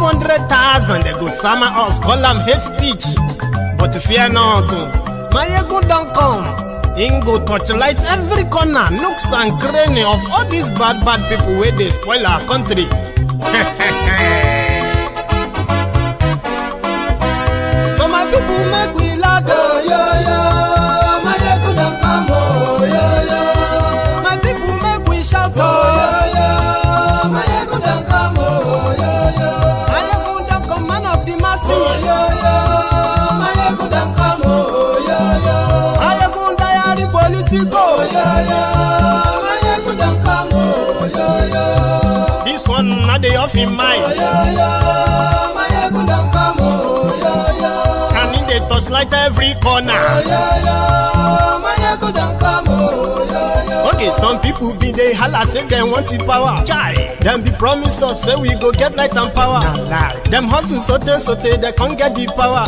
500,000 they go summer us, call them hate speech. But fear not, Maiyegun don't come. Him go torchlight every corner, nooks and cranny of all these bad people where they spoil our country. So my people make we laugh, oh, yo. Maiyegun don't come, oh, yo. My people make we shout, oh, yo. Maiyegun don't come, oh, yo. Maiyegun don't come, man of the masses, oh, yo. Maiyegun don't come, oh, yo. Maiyegun diary Politico, yo. Maiyegun don't come, oh, yo. This one not the off in mind, oh, yo. Maiyegun don't come, oh, yo. Can in the touchlight every corner, oh, yo. Maiyegun don't come, oh, yo. Okay, some people be they holla say they want the power. Chai, them be promise us say we go get light and power. Nah. Them hustle sote they can't get the power.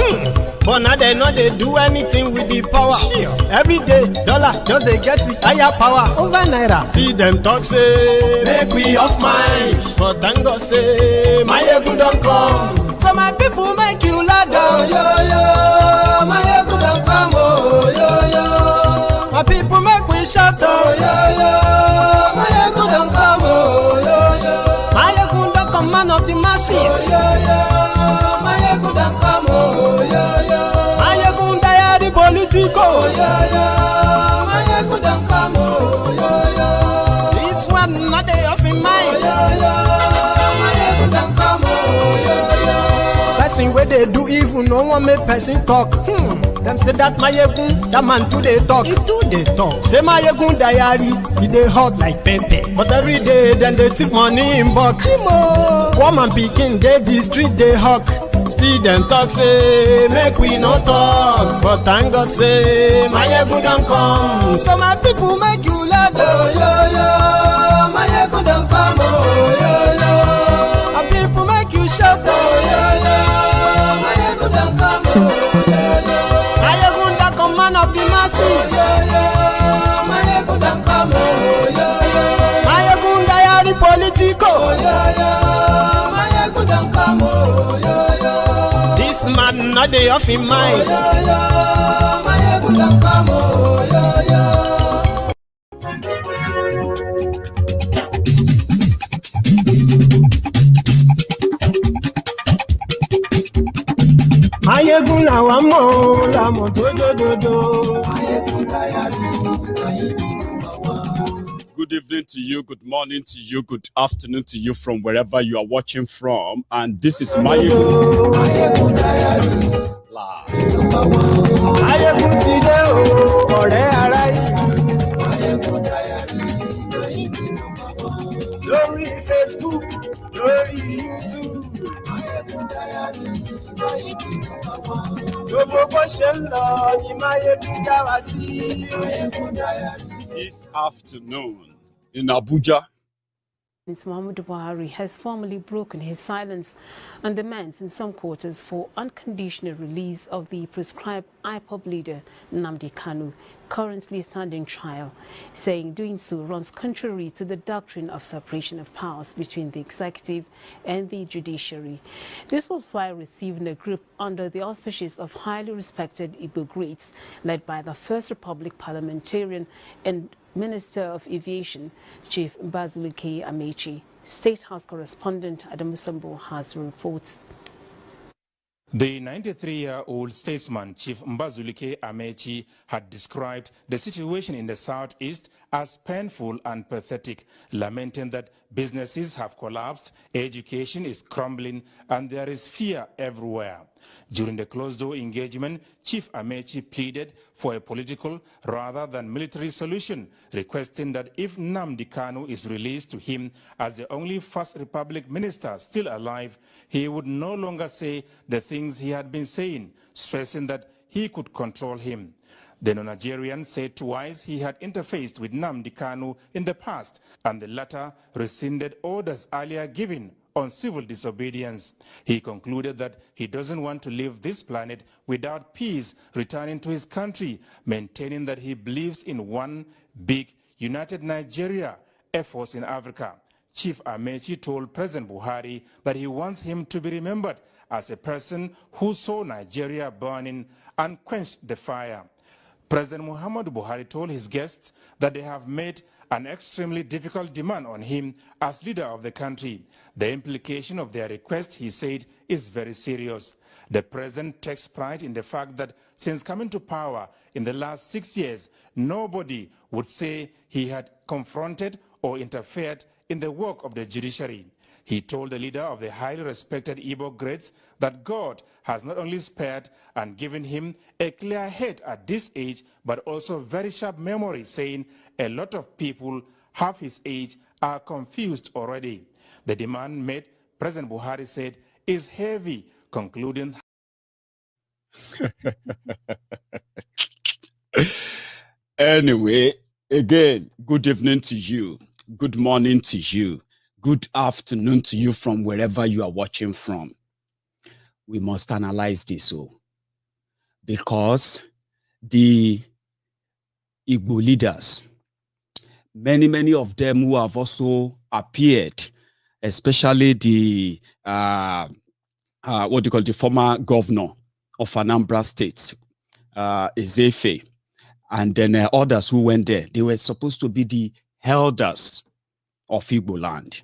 But now they know they do anything with the power. Sure. Every day, dollar just they get the higher power over naira. See them talk say make we off mind, but thank God say Maiyegun don't come. So my people make you laugh, oh, yo. Maiyegun don't come, oh, yo. My people make we shout, oh, yo. Maiyegun don't come, oh, yo. Maiyegun don't come, man of the masses, oh, yo. Maiyegun don't come, oh, yo. Maiyegun diary Politico, oh, yo. Maiyegun don't come, oh, yo. This one not they off in mind, oh, yo. Maiyegun don't come, oh, yo. Person where they do evil, no one make person talk. Them say that Maiyegun, that man too they talk. He too they talk. Say Maiyegun diary, he they hot like pepper. But every day then they take money in bulk. Woman picking, they the street they hawk. Still them talk say make we no talk. But thank God say Maiyegun don't come. So my people make you laugh, oh, yo. Maiyegun don't come, oh, yo. My people make you shout, oh, yo. Maiyegun don't come, oh, yo. Maiyegun don't come, man of the masses, oh, yo. Maiyegun don't come, oh, yo. Maiyegun diary Politico, oh, yo. Maiyegun don't come, oh, yo. This man not the off in mind, oh, yo. Maiyegun don't come, oh, yo. Maiyegun na wa mo la mo do. Maiyegun diary, Good evening to you, good morning to you, good afternoon to you from wherever you are watching from. And this is Maiyegun Diary Live. Maiyegun ti de o, ọ̀rẹ́ ara yìí. Maiyegun Diary, lórí Facebook, lórí YouTube. Maiyegun Diary, gbogbo bó ṣe ń lọ ni Maiyegun dá wa sí. Maiyegun Diary. This afternoon in Abuja, Muhammadu Buhari has formally broken his silence and demands in some quarters for unconditional release of the prescribed IPOB leader Nnamdi Kanu, currently standing trial, saying doing so runs contrary to the doctrine of separation of powers between the executive and the judiciary. This was while receiving a group under the auspices of highly respected Igbo greats led by the First Republic parliamentarian and Minister of Aviation, Chief Mbazulike Amechi. State House correspondent Adam Musambo has the reports. The 93-year-old statesman, Chief Mbazulike Amechi, had described the situation in the southeast as painful and pathetic, lamenting that businesses have collapsed, education is crumbling, and there is fear everywhere. During the closed-door engagement, Chief Amechi pleaded for a political rather than military solution, requesting that if Nnamdi Kanu is released to him as the only First Republic minister still alive, he would no longer say the things he had been saying, stressing that he could control him. The Nigerian said twice he had interfaced with Nnamdi Kanu in the past, and the latter rescinded orders earlier given on civil disobedience. He concluded that he doesn't want to leave this planet without peace, returning to his country, maintaining that he believes in one big, united Nigeria, efforts in Africa. Chief Amechi told President Buhari that he wants him to be remembered as a person who saw Nigeria burning and quenched the fire. President Muhammadu Buhari told his guests that they have made an extremely difficult demand on him as leader of the country. The implication of their request, he said, is very serious. The president takes pride in the fact that since coming to power in the last 6 years, nobody would say he had confronted or interfered in the work of the judiciary. He told the leader of the highly respected Igbo greats that God has not only spared and given him a clear head at this age, but also very sharp memory, saying a lot of people half his age are confused already. The demand made, President Buhari said, is heavy, concluding. Anyway, again, good evening to you. Good morning to you. Good afternoon to you from wherever you are watching from. We must analyze this because the Igbo leaders, many of them who have also appeared, especially the the former governor of Anambra State, Ezefe, and then others who went there, they were supposed to be the elders of Igbo land.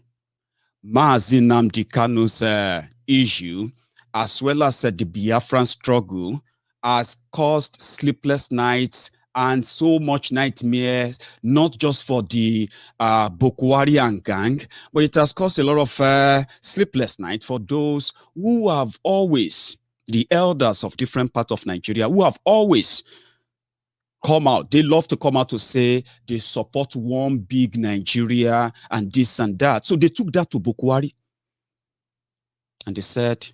Nnamdi Kanu's issue, as well as the Biafran struggle, has caused sleepless nights and so much nightmares, not just for the Boko Haram gang, but it has caused a lot of sleepless nights for those who have always, the elders of different parts of Nigeria, who have always come out. They love to come out to say they support one big Nigeria and this and that. So they took that to Boko Haram and they said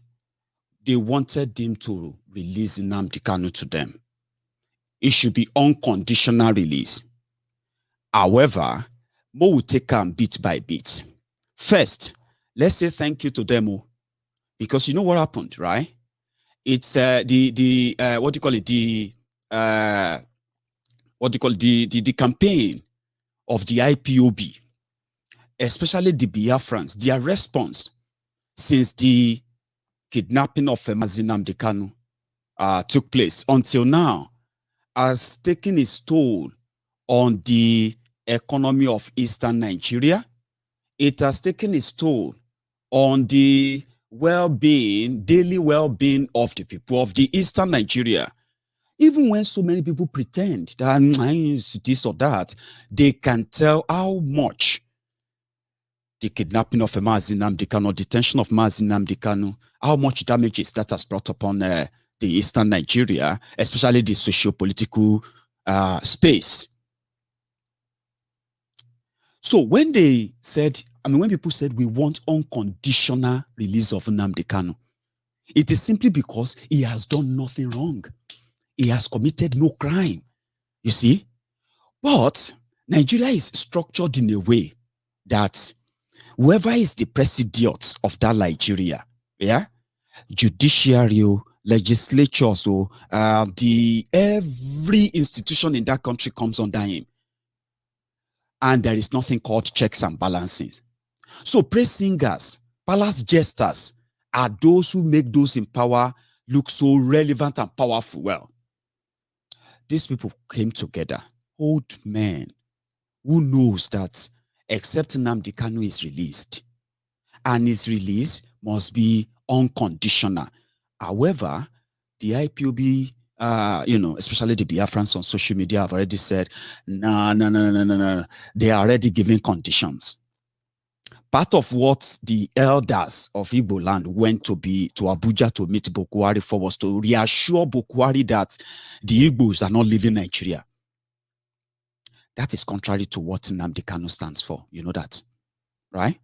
they wanted him to release Nnamdi Kanu to them. It should be unconditional release. However, Mo will take them bit by bit. First, let's say thank you to them, because you know what happened, right? It's the campaign of the IPOB, especially the Biafrans, their response since the kidnapping of Nnamdi Kanu took place until now has taken its toll on the economy of Eastern Nigeria. It has taken its toll on the well-being, daily well-being of the people of the Eastern Nigeria. Even when so many people pretend that this or that, they can tell how much the kidnapping of Nnamdi Kanu, detention of Nnamdi Kanu, how much damages that has brought upon the Eastern Nigeria, especially the socio-political space. So when they said, when people said we want unconditional release of Nnamdi Kanu, it is simply because he has done nothing wrong. He has committed no crime, you see. But Nigeria is structured in a way that whoever is the president of that Nigeria, yeah, judiciary, legislature, so every institution in that country comes under him. And there is nothing called checks and balances. So praise singers, palace jesters are those who make those in power look so relevant and powerful. Well, these people came together, old men, who knows that except Nnamdi Kanu is released, and his release must be unconditional. However, the IPOB, especially the Biafrans on social media have already said, no. They are already giving conditions. Part of what the elders of Igbo land went to Abuja to meet Boko Haram for was to reassure Boko Haram that the Igbos are not leaving Nigeria. That is contrary to what Nnamdi Kanu stands for. You know that, right?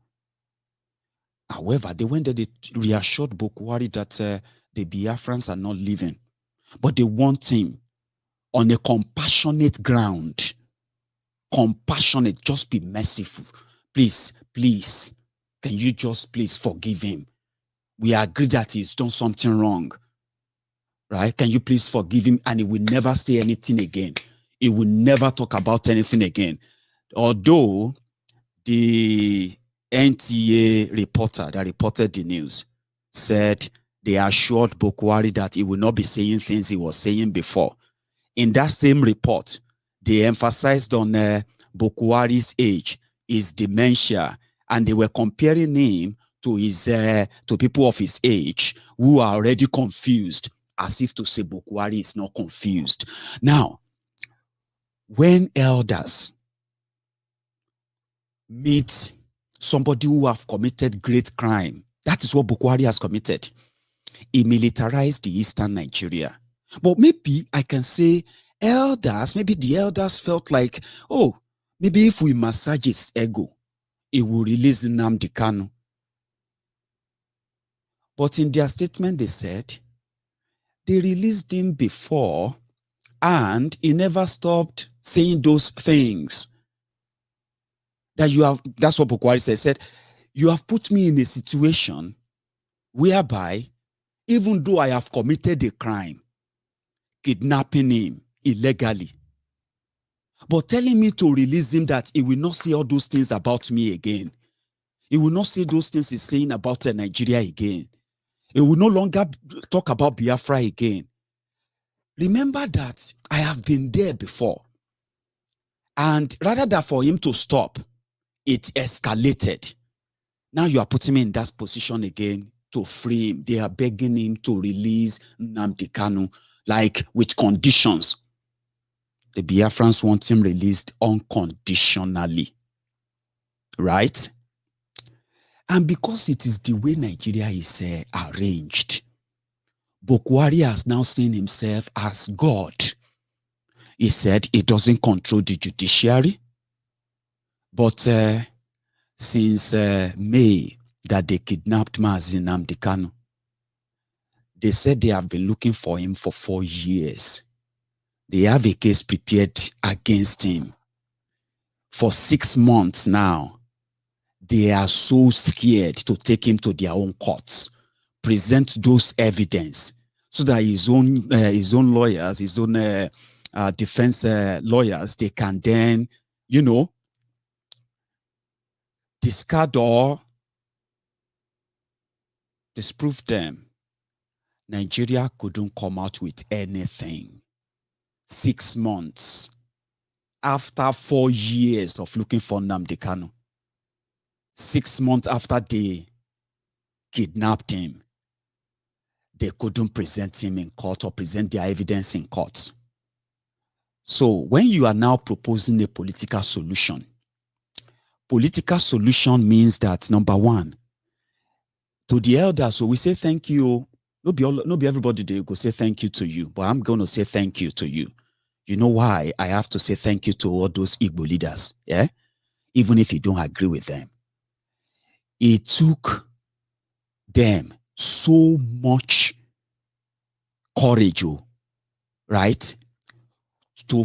However, they went there, they reassured Boko Haram that the Biafrans are not leaving. But they want him on a compassionate ground. Compassionate, just be merciful. Please, can you just please forgive him? We agree that he's done something wrong. Right? Can you please forgive him? And he will never say anything again. He will never talk about anything again. Although the NTA reporter that reported the news said they assured Buhari that he will not be saying things he was saying before. In that same report, they emphasized on Buhari's age, his dementia, and they were comparing him to his to people of his age who are already confused, as if to say Buhari is not confused. Now, when elders meet somebody who have committed great crime, that is what Buhari has committed. He militarized the eastern Nigeria. But maybe I can say elders, maybe the elders felt like, oh, maybe if we massage his ego, it will release Nnamdi Kanu. But in their statement, they said they released him before and he never stopped saying those things. That you have, that's what Buhari said, you have put me in a situation whereby, even though I have committed a crime, kidnapping him illegally, but telling me to release him, that he will not say all those things about me again. He will not say those things he's saying about Nigeria again. He will no longer talk about Biafra again. Remember that I have been there before. And rather than for him to stop, it escalated. Now you are putting me in that position again to free him. They are begging him to release Nnamdi Kanu, like with conditions. The Biafrans want him released unconditionally. Right? And because it is the way Nigeria is arranged, Buhari has now seen himself as God. He said he doesn't control the judiciary. But since May that they kidnapped Nnamdi Kanu, they said they have been looking for him for 4 years. They have a case prepared against him. For 6 months now, they are so scared to take him to their own courts, present those evidence, so that his own lawyers, his own defense lawyers, they can then, you know, discard or disprove them. Nigeria couldn't come out with anything. 6 months after 4 years of looking for Nnamdi Kanu. 6 months after they kidnapped him, they couldn't present him in court or present their evidence in court. So when you are now proposing a political solution means that, number one, to the elders, so we say thank you. No be everybody they go say thank you to you, but I'm going to say thank you to you. You know why I have to say thank you to all those Igbo leaders, yeah? Even if you don't agree with them. It took them so much courage, right?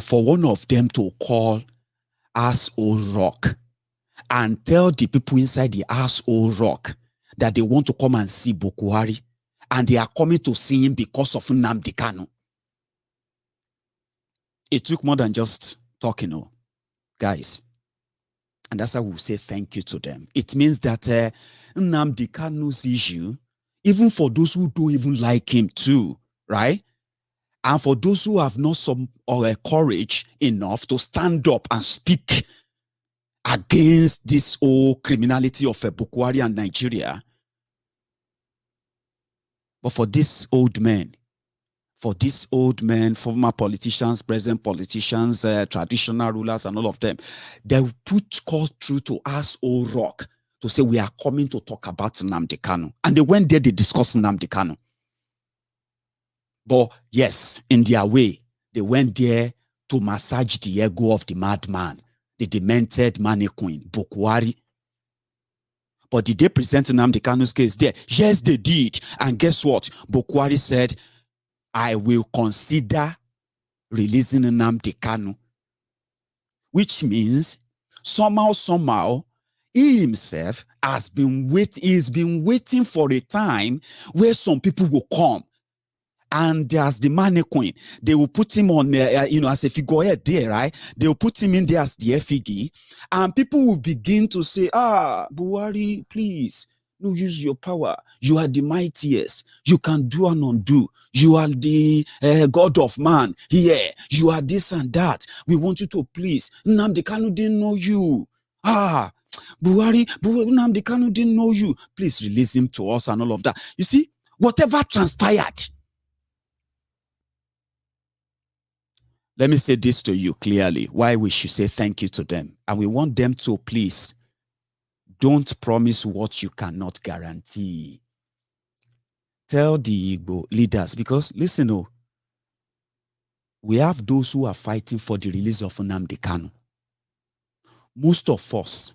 For one of them to call asshole rock and tell the people inside the asshole rock that they want to come and see Buhari, and they are coming to see him because of Nnamdi Kanu. It took more than just talking, guys. And that's how we say thank you to them. It means that Nnamdi Kanu's issue, even for those who don't even like him too, right? And for those who have not some courage enough to stand up and speak against this whole criminality of Buhari and Nigeria. But for these old men, former politicians, present politicians, traditional rulers, and all of them, they put call through to us, old rock, to say we are coming to talk about Nnamdi Kanu. And they went there, they discussed Nnamdi Kanu. But yes, in their way, they went there to massage the ego of the madman, the demented mannequin, Buhari. But did they present Nnamdi Kanu's case there? Yes, they did. And guess what? Buhari said, I will consider releasing Nnamdi Kanu. Which means, somehow, he himself has been waiting. He's been waiting for a time where some people will come and as the mannequin, they will put him on, as a figurehead there, right? They will put him in there as the effigy, and people will begin to say, Buhari, please, no, use your power. You are the mightiest. You can do and undo. You are the God of man. Here, you are this and that. We want you to please. Nnamdi Kanu didn't know you. Buhari, Nnamdi Kanu didn't know you. Please release him to us and all of that. You see, whatever transpired. Let me say this to you clearly, why we should say thank you to them. And we want them to please don't promise what you cannot guarantee. Tell the Igbo leaders, because listen, we have those who are fighting for the release of Nnamdi Kanu. Most of us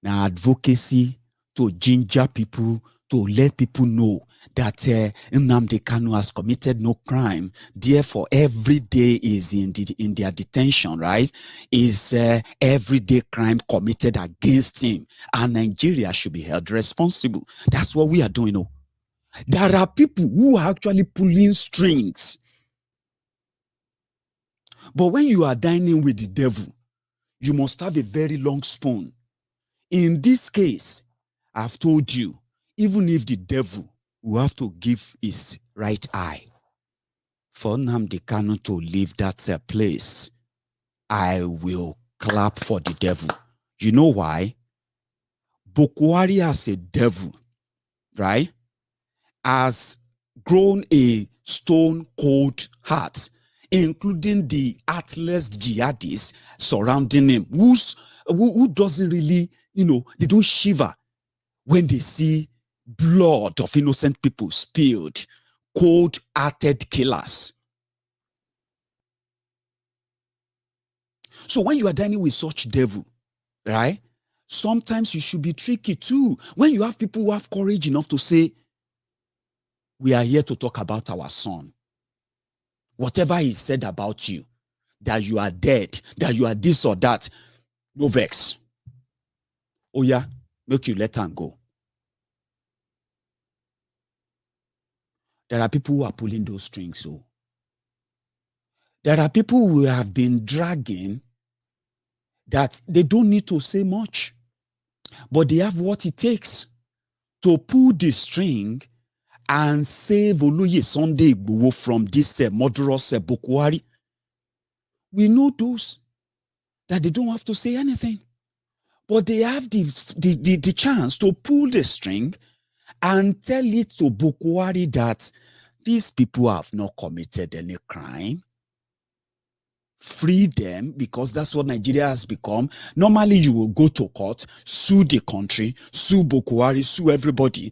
now advocacy to ginger people, to let people know that Nnamdi Kanu has committed no crime. Therefore, every day is in their detention, right? Is everyday crime committed against him. And Nigeria should be held responsible. That's what we are doing. There are people who are actually pulling strings. But when you are dining with the devil, you must have a very long spoon. In this case, I've told you, even if the devil will have to give his right eye for Nnamdi Kanu to leave that place, I will clap for the devil. You know why? Buhari as a devil, right, has grown a stone-cold heart, including the heartless jihadists surrounding him, who doesn't really, they don't shiver when they see blood of innocent people spilled, cold-hearted killers. So when you are dining with such devil, right, sometimes you should be tricky too. When you have people who have courage enough to say, we are here to talk about our son. Whatever he said about you, that you are dead, that you are this or that, no vex. Oh yeah, make you let him go. There are people who are pulling those strings. So there are people who have been dragging that they don't need to say much, but they have what it takes to pull the string and save Oloye Sunday Igboho from this murderous Buhari. We know those that they don't have to say anything, but they have the chance to pull the string and tell it to Buhari that these people have not committed any crime. Free them, because that's what Nigeria has become. Normally, you will go to court, sue the country, sue Buhari, sue everybody.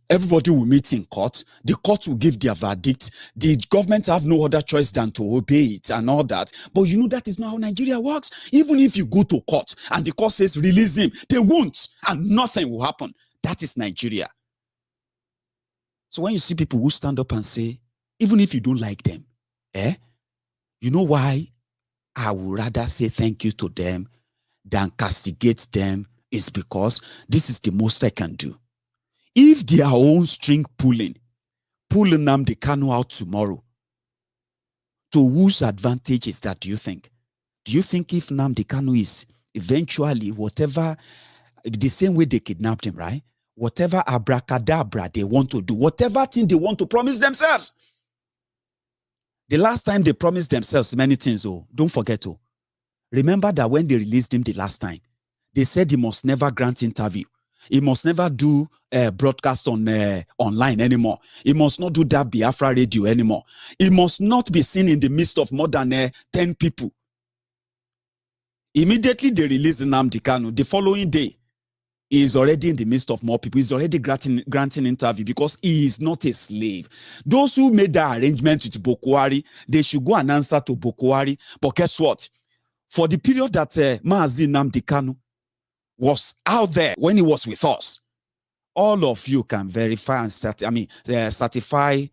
Everybody will meet in court. The court will give their verdict. The government have no other choice than to obey it and all that. But you know that is not how Nigeria works. Even if you go to court and the court says release him, they won't, and nothing will happen. That is Nigeria. So when you see people who stand up and say, even if you don't like them, you know why I would rather say thank you to them than castigate them, is because this is the most I can do. If their own string pull Nnamdi Kanu out tomorrow, to whose advantage is that, do you think? Do you think if Nnamdi Kanu is eventually whatever, the same way they kidnapped him, right? Whatever abracadabra they want to do, whatever thing they want to promise themselves. The last time they promised themselves many things, don't forget, remember that when they released him the last time, they said he must never grant interview. He must never do broadcast on online anymore. He must not do that Biafra radio anymore. He must not be seen in the midst of more than 10 people. Immediately they released Nnamdi Kanu. The following day, he is already in the midst of more people. He's already granting interview because he is not a slave. Those who made that arrangement with Buhari, they should go and answer to Buhari. But guess what? For the period that Mazi Nnamdi Kanu was out there when he was with us, all of you can verify and certify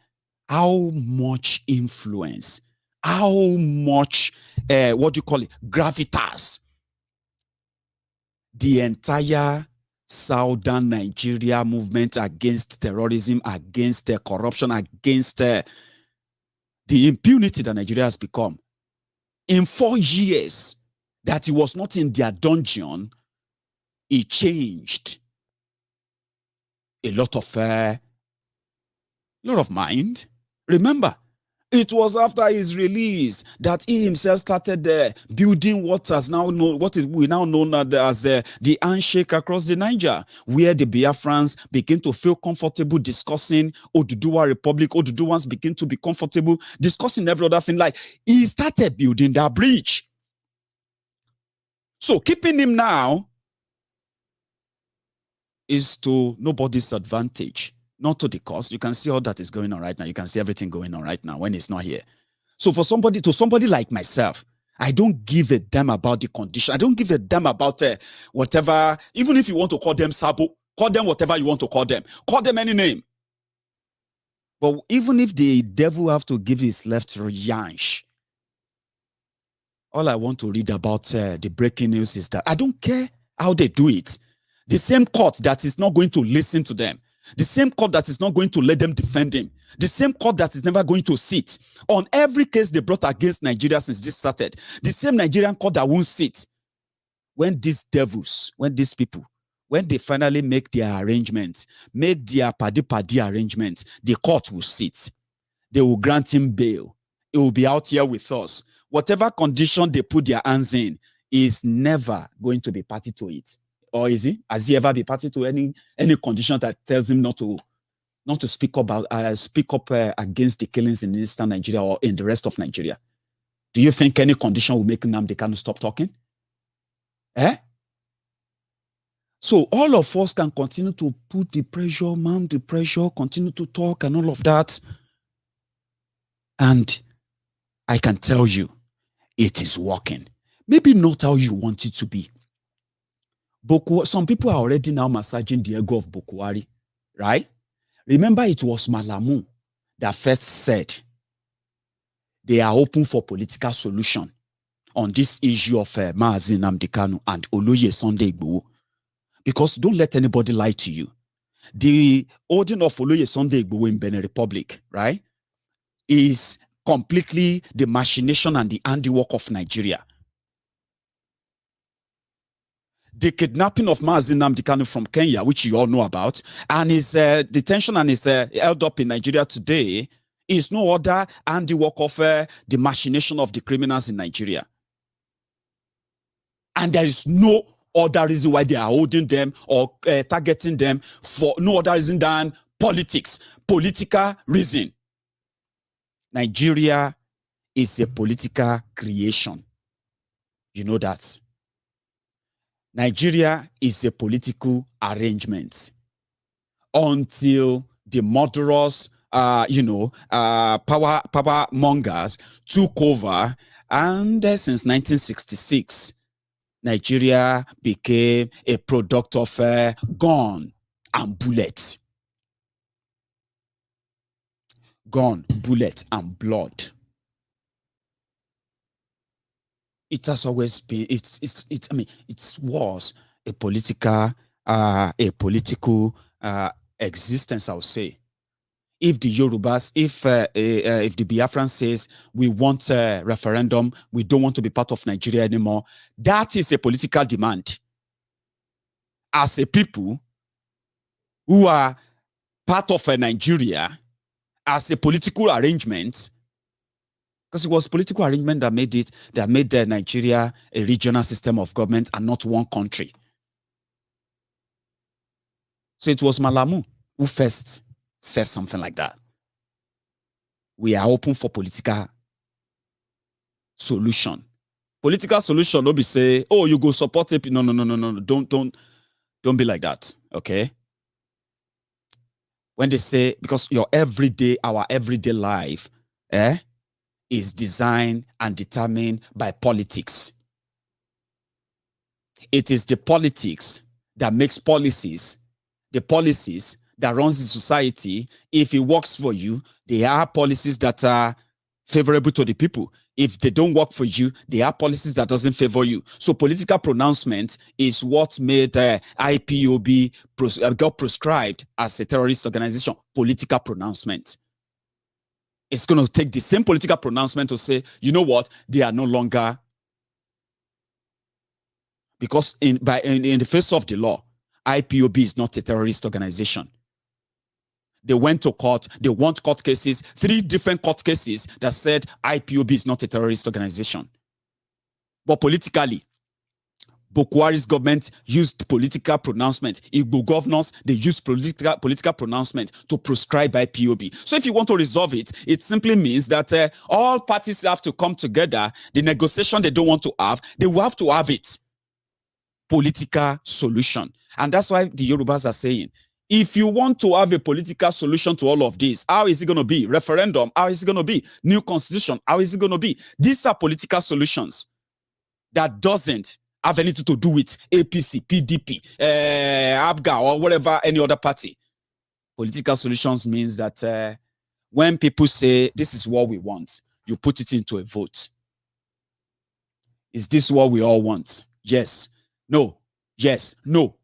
how much influence, how much, gravitas the entire Southern Nigeria movement against terrorism, against corruption, against the impunity that Nigeria has become. In 4 years that he was not in their dungeon, he changed a lot of mind. Remember, it was after his release that he himself started building what we now know as the handshake across the Niger, where the Biafrans begin to feel comfortable discussing Oduduwa Republic. Oduduwans begin to be comfortable discussing every other thing. Like, he started building that bridge. So keeping him now is to nobody's advantage. Not to the cause. You can see all that is going on right now. You can see everything going on right now when it's not here. So for somebody like myself, I don't give a damn about the condition. I don't give a damn about whatever. Even if you want to call them Sabo, call them whatever you want to call them. Call them any name. But even if the devil have to give his left yansh, all I want to read about the breaking news is that I don't care how they do it. The same court that is not going to listen to them, the same court that is not going to let them defend him, the same court that is never going to sit on every case they brought against Nigeria since this started, the same Nigerian court that won't sit. When these devils, when these people, when they finally make their arrangements, make their paddy arrangements, the court will sit. They will grant him bail. He will be out here with us. Whatever condition they put their hands in is never going to be party to it. Or is he? Has he ever been party to any condition that tells him not to speak up against the killings in eastern Nigeria or in the rest of Nigeria? Do you think any condition will make Nnamdi Kanu stop talking? So all of us can continue to put the pressure, mount the pressure, continue to talk and all of that. And I can tell you, it is working. Maybe not how you want it to be. Some people are already now massaging the ego of Buhari, right? Remember, it was Malamu that first said they are open for political solution on this issue of Mazi Nnamdi Kanu and Oloye Sunday Igbo. Because don't let anybody lie to you. The ordering of Oloye Sunday Igbo in Benin Republic, right, is completely the machination and the handiwork of Nigeria. The kidnapping of Mazi Nnamdi Kanu from Kenya, which you all know about, and his detention and his held up in Nigeria today is no other handiwork of the machination of the criminals in Nigeria. And there is no other reason why they are holding them or targeting them for no other reason than politics, political reason. Nigeria is a political creation. You know that. Nigeria is a political arrangement until the murderous, power mongers took over, and since 1966, Nigeria became a product of gun and bullet. Gun, bullet, and blood. It has always been. It was a political existence, I would say. If the Yorubas, if the Biafrans says we want a referendum, we don't want to be part of Nigeria anymore, that is a political demand. As a people who are part of Nigeria, as a political arrangement, because it was political arrangement that made Nigeria a regional system of government and not one country. So it was Malamu who first said something like that. We are open for political solution. Political solution, don't be say, oh, you go support it. No. Don't be like that. Okay. When they say, because our everyday life, is designed and determined by politics. It is the politics that makes policies, the policies that runs the society. If it works for you, there are policies that are favorable to the people. If they don't work for you, they have policies that doesn't favor you. So political pronouncement is what made IPOB got proscribed as a terrorist organization. Political pronouncement. It's going to take the same political pronouncement to say, you know what, they are no longer, because in the face of the law, IPOB is not a terrorist organization. They went to court. They won court cases, 3 different court cases that said IPOB is not a terrorist organization. But politically, Buhari's government used political pronouncement. Igbo governors, they used political pronouncement to proscribe IPOB. So if you want to resolve it, it simply means that all parties have to come together. The negotiation they don't want to have, they will have to have it. Political solution. And that's why the Yorubas are saying, if you want to have a political solution to all of this, how is it going to be? Referendum, how is it going to be? New constitution, how is it going to be? These are political solutions that doesn't have anything to do with APC, PDP, ABGA, or whatever, any other party. Political solutions means that when people say, this is what we want, you put it into a vote. Is this what we all want? Yes. No. Yes. No.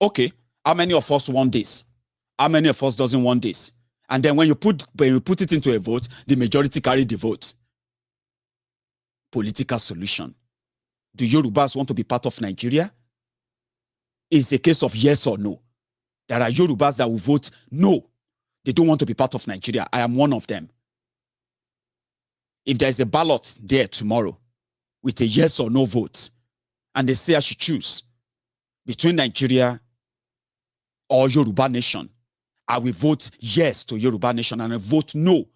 Okay. How many of us want this? How many of us doesn't want this? And then when you put it into a vote, the majority carry the vote. Political solution. Do Yorubas want to be part of Nigeria? It's a case of yes or no. There are Yorubas that will vote no. They don't want to be part of Nigeria. I am one of them. If there is a ballot there tomorrow with a yes or no vote, and they say I should choose between Nigeria or Yoruba nation, I will vote yes to Yoruba nation and I vote no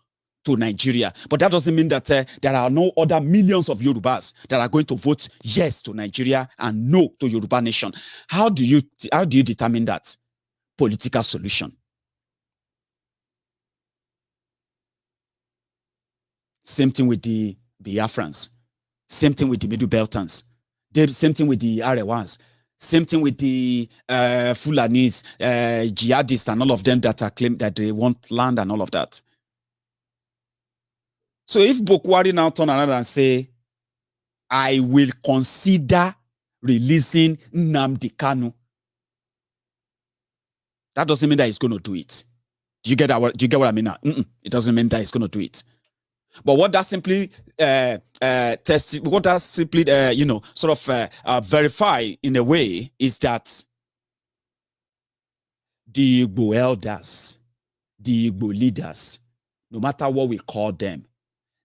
to Nigeria. But that doesn't mean that there are no other millions of Yorubas that are going to vote yes to Nigeria and no to Yoruba nation. How do you determine that? Political solution. Same thing with the Biafrans. Same thing with the Middle Beltans. Same thing with the Arewans. Same thing with the Fulanis, jihadists, and all of them that are claimed that they want land and all of that. So if Buhari now turn around and say, I will consider releasing Nnamdi Kanu, that doesn't mean that he's going to do it. Do you get what I mean now? It doesn't mean that he's going to do it. But what that simply verify in a way is that the Igbo elders, the Igbo leaders, no matter what we call them,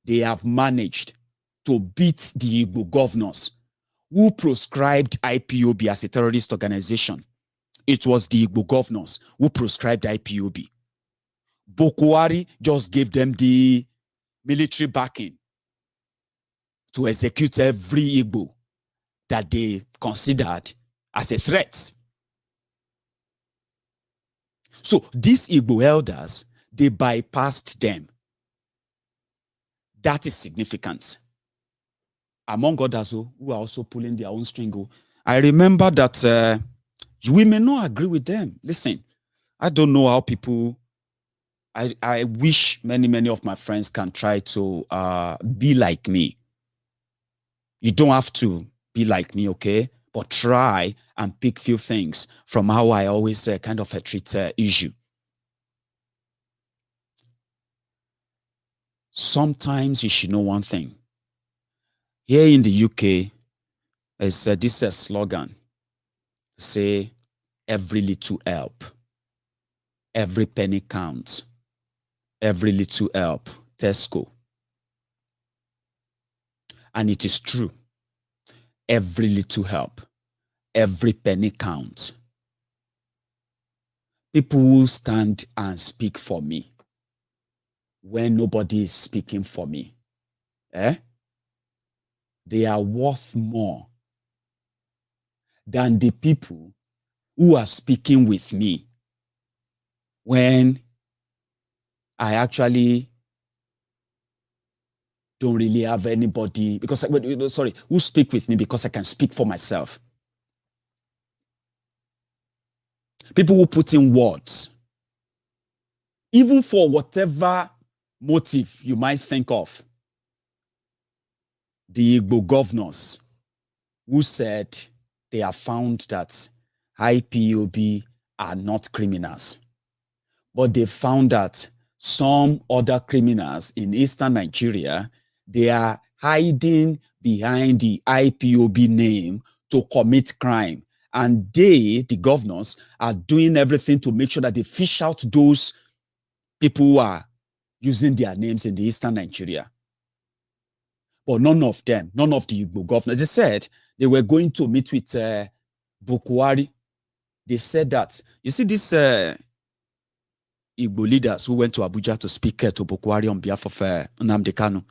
they have managed to beat the Igbo governors who proscribed IPOB as a terrorist organization. It was the Igbo governors who proscribed IPOB. Buhari just gave them the military backing to execute every Igbo that they considered as a threat. So these Igbo elders, they bypassed them. That is significant. Among others who are also pulling their own string. I remember that we may not agree with them. Listen, I don't know how people... I wish many of my friends can try to be like me. You don't have to be like me, okay? But try and pick few things from how I always kind of treat issue. Sometimes you should know one thing. Here in the UK, there's this slogan. Say, every little help. Every penny counts. Every little help, Tesco. And it is true. Every little help, every penny counts. People will stand and speak for me when nobody is speaking for me. They are worth more than the people who are speaking with me when I actually don't really have anybody who speak with me because I can speak for myself. People who put in words, even for whatever motive you might think of, the Igbo governors who said they have found that IPOB are not criminals. But they found that some other criminals in eastern Nigeria, they are hiding behind the IPOB name to commit crime. And they, the governors, are doing everything to make sure that they fish out those people who are using their names in the eastern Nigeria. But none of them, none of the Igbo governors, they said they were going to meet with Buhari. They said that, you see, this Igbo leaders who went to Abuja to speak to Buhari on behalf of Nnamdi Kanu,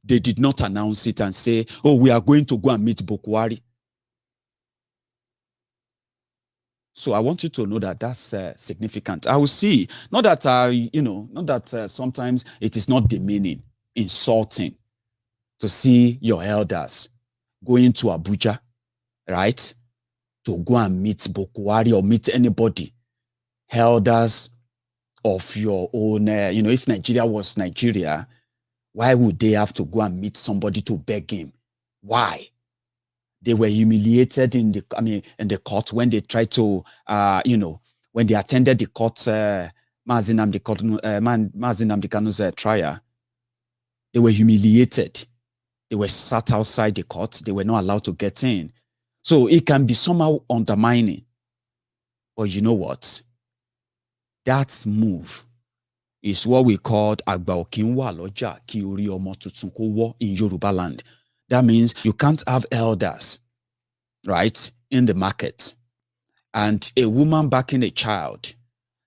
they did not announce it and say, oh, we are going to go and meet Buhari. So I want you to know that that's significant. I will see, not that, not that sometimes it is not demeaning, insulting to see your elders going to Abuja, right, to go and meet Buhari or meet anybody, elders of your own, if Nigeria was Nigeria, why would they have to go and meet somebody to beg him? Why? They were humiliated in the court when they tried to, when they attended the court, Nnamdi Kanu's trial. They were humiliated. They were sat outside the court. They were not allowed to get in. So it can be somehow undermining. But you know what? That move is what we called Agba Okinwa Loja Ki Ori Omo Tuntun Ko Wo in Yoruba land. That means you can't have elders, right, in the market, and a woman backing a child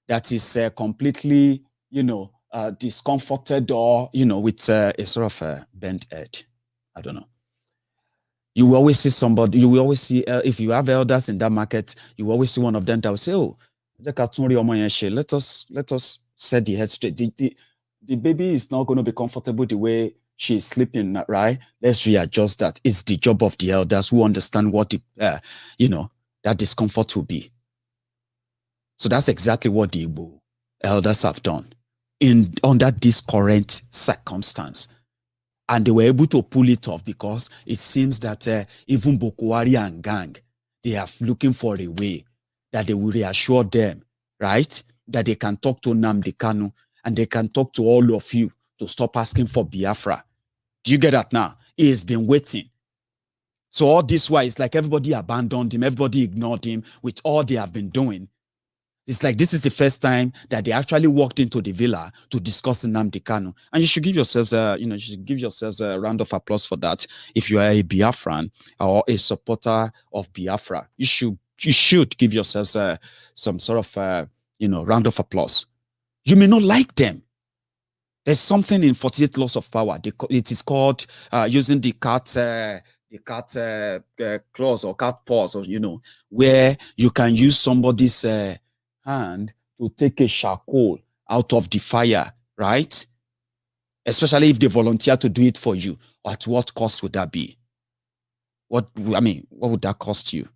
that is completely, discomforted or, with a sort of a bent head. I don't know. You will always see somebody, you will always see, if you have elders in that market, you will always see one of them that will say, oh, let us set the head straight. The baby is not going to be comfortable the way she is sleeping, right? Let's readjust that. It's the job of the elders who understand what that discomfort will be. So that's exactly what the Igbo elders have done under this current circumstance. And they were able to pull it off because it seems that even Buhari and gang, they are looking for a way that they will reassure them, right? That they can talk to Nnamdi Kanu and they can talk to all of you to stop asking for Biafra. Do you get that now? He has been waiting. So all this while, it's like everybody abandoned him, everybody ignored him with all they have been doing. It's like this is the first time that they actually walked into the villa to discuss Nnamdi Kanu. And you should give yourselves a round of applause for that. If you are a Biafran or a supporter of Biafra, you should give yourselves some sort of round of applause. You may not like them. There's something in 48 laws of power. It is called using the cat clause or cat paws, or where you can use somebody's hand to take a charcoal out of the fire, right? Especially if they volunteer to do it for you. At what cost would that be? What would that cost you?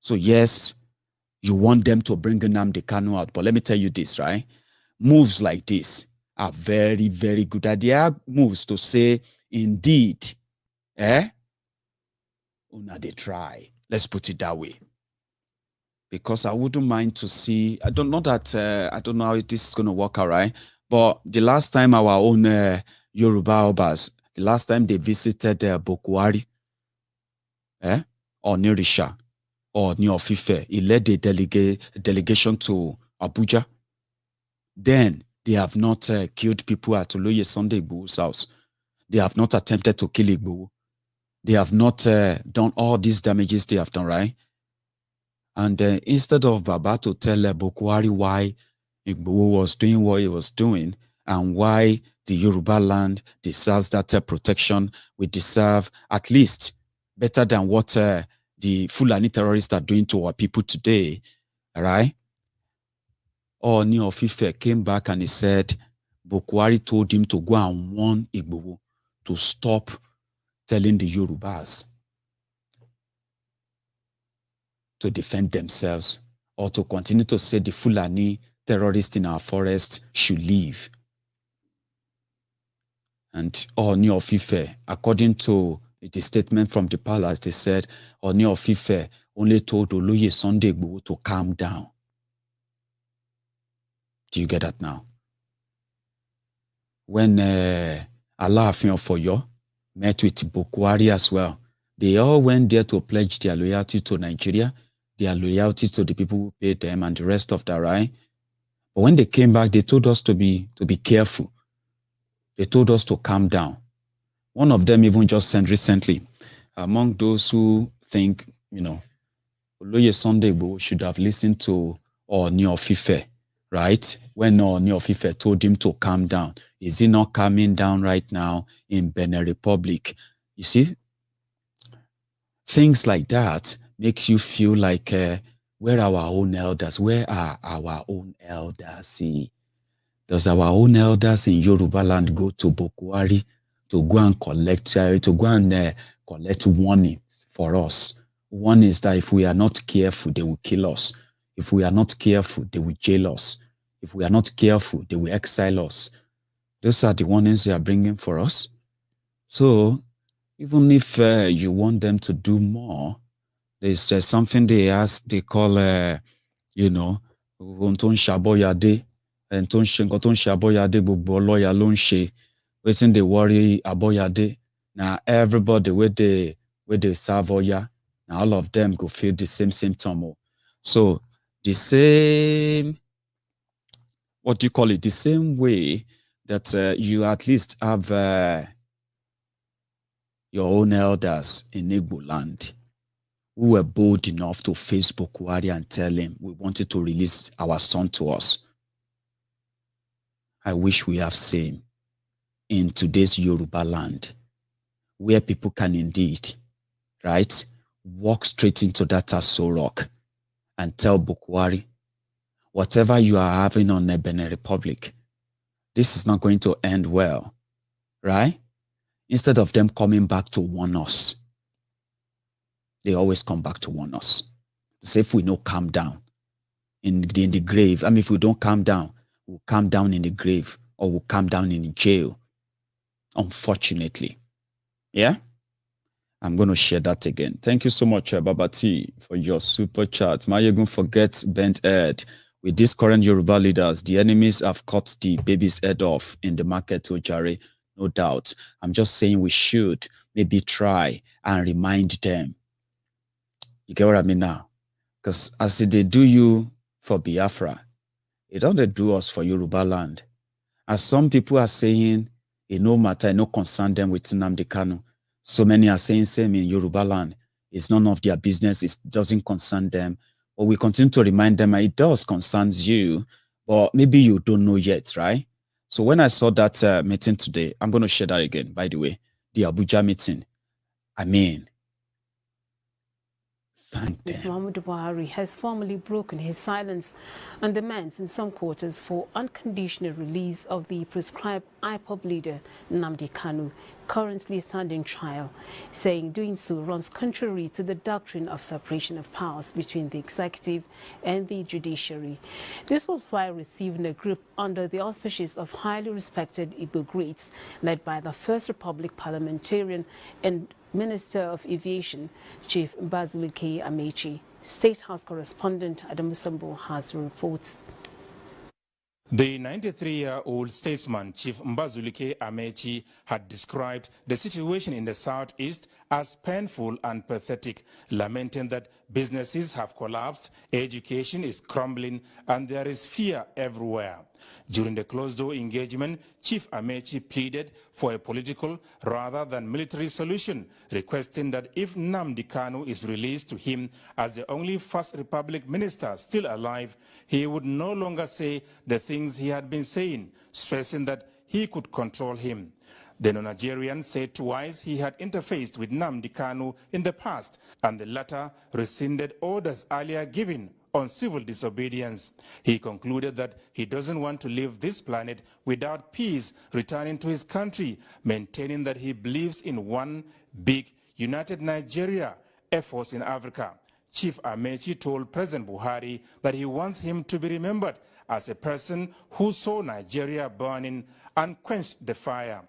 So yes, you want them to bring Nnamdi Kanu out, but let me tell you this, right? Moves like this are very, very good idea. Moves to say, indeed, una they try. Let's put it that way. Because I wouldn't mind to see, I don't know how this is going to work out, right? But the last time our own Yoruba Obas, the last time they visited Buhari, or Nirisha, or Niofife, he led a delegation to Abuja. Then they have not killed people at Oloye Sunday Igboho's house. They have not attempted to kill Igboho. They have not done all these damages they have done, right? And instead of Baba to tell Buhari why Igboho was doing what he was doing and why the Yoruba land deserves that protection, we deserve at least better than what the Fulani terrorists are doing to our people today, all right? Oni of Ife came back and he said, Buhari told him to go and warn Igboho to stop telling the Yorubas to defend themselves or to continue to say the Fulani terrorists in our forest should leave. And Ooni of Ife, according to the statement from the palace, they said Ooni of Ife only told Oloye Sunday Igboho to calm down. Do you get that now? When Alaafin of Oyo met with Buhari as well, they all went there to pledge their loyalty to Nigeria, their loyalty to the people who paid them and the rest of that, right? But when they came back, they told us to be careful. They told us to calm down. One of them even just sent recently, among those who think, Oloye Sunday Igboho should have listened to Ooni of Ife, right? When Ooni of Ife told him to calm down. Is he not calming down right now in Benin Republic? You see, things like that makes you feel like, where are our own elders? Where are our own elders? See, does our own elders in Yoruba land go to Buhari to go and collect warnings for us? One is that if we are not careful, they will kill us. If we are not careful, they will jail us. If we are not careful, they will exile us. Those are the warnings they are bringing for us. So even if you want them to do more, there's something they call, ohun tó ń ṣàbọ̀yàdé, ẹni tó ń ṣe nǹkan tó ń ṣe àbọ̀yàdé gbogbo ọlọ́yà ló ń ṣe. Wetin dey worry àbọ̀yàdé? Now everybody where they serve Oya, now all of them go feel the same symptom. So the same, what do you call it? The same way that you at least have your own elders in Igbo land who were bold enough to face Buhari and tell him, we wanted to release our son to us. I wish we have same in today's Yoruba land, where people can indeed, right, walk straight into that Aso Rock and tell Buhari, whatever you are having on the Benin Republic, this is not going to end well, right? Instead of them coming back to warn us, they always come back to warn us. Say if we no calm down in the grave, I mean, if we don't calm down, we'll calm down in the grave or we'll calm down in jail, unfortunately. Yeah? I'm going to share that again. Thank you so much, Baba T, for your super chat. Maiyegun forget bent head. With these current Yoruba leaders, the enemies have cut the baby's head off in the market to Jare, no doubt. I'm just saying we should maybe try and remind them. You get what I mean now? Because as they do you for Biafra, they don't do us for Yoruba land. As some people are saying, it no matter, it no concern them with Nnamdi Kanu. So many are saying same in Yoruba land. It's none of their business. It doesn't concern them. But we continue to remind them it does concern you, but maybe you don't know yet, right? So when I saw that meeting today, I'm going to share that again, by the way, the Abuja meeting. I mean, thank them. Muhammadu Buhari has formally broken his silence on demands in some quarters for unconditional release of the prescribed IPOB leader Nnamdi Kanu, currently standing trial, saying doing so runs contrary to the doctrine of separation of powers between the executive and the judiciary. This was while receiving a group under the auspices of highly respected Igbo greats led by the First Republic parliamentarian and Minister of Aviation, Chief Mbazulike Amechi. State House correspondent Adam Musambo has reports. The 93-year-old statesman, Chief Mbazulike Amechi, had described the situation in the southeast as painful and pathetic, lamenting that businesses have collapsed, education is crumbling, and there is fear everywhere. During the closed-door engagement, Chief Amechi pleaded for a political rather than military solution, requesting that if Nnamdi Kanu is released to him as the only First Republic minister still alive, he would no longer say the things he had been saying, stressing that he could control him. The Nigerian said twice he had interfaced with Nnamdi Kanu in the past, and the latter rescinded orders earlier given on civil disobedience. He concluded that he doesn't want to leave this planet without peace, returning to his country, maintaining that he believes in one big, united Nigeria, a force in Africa. Chief Amechi told President Buhari that he wants him to be remembered as a person who saw Nigeria burning and quenched the fire.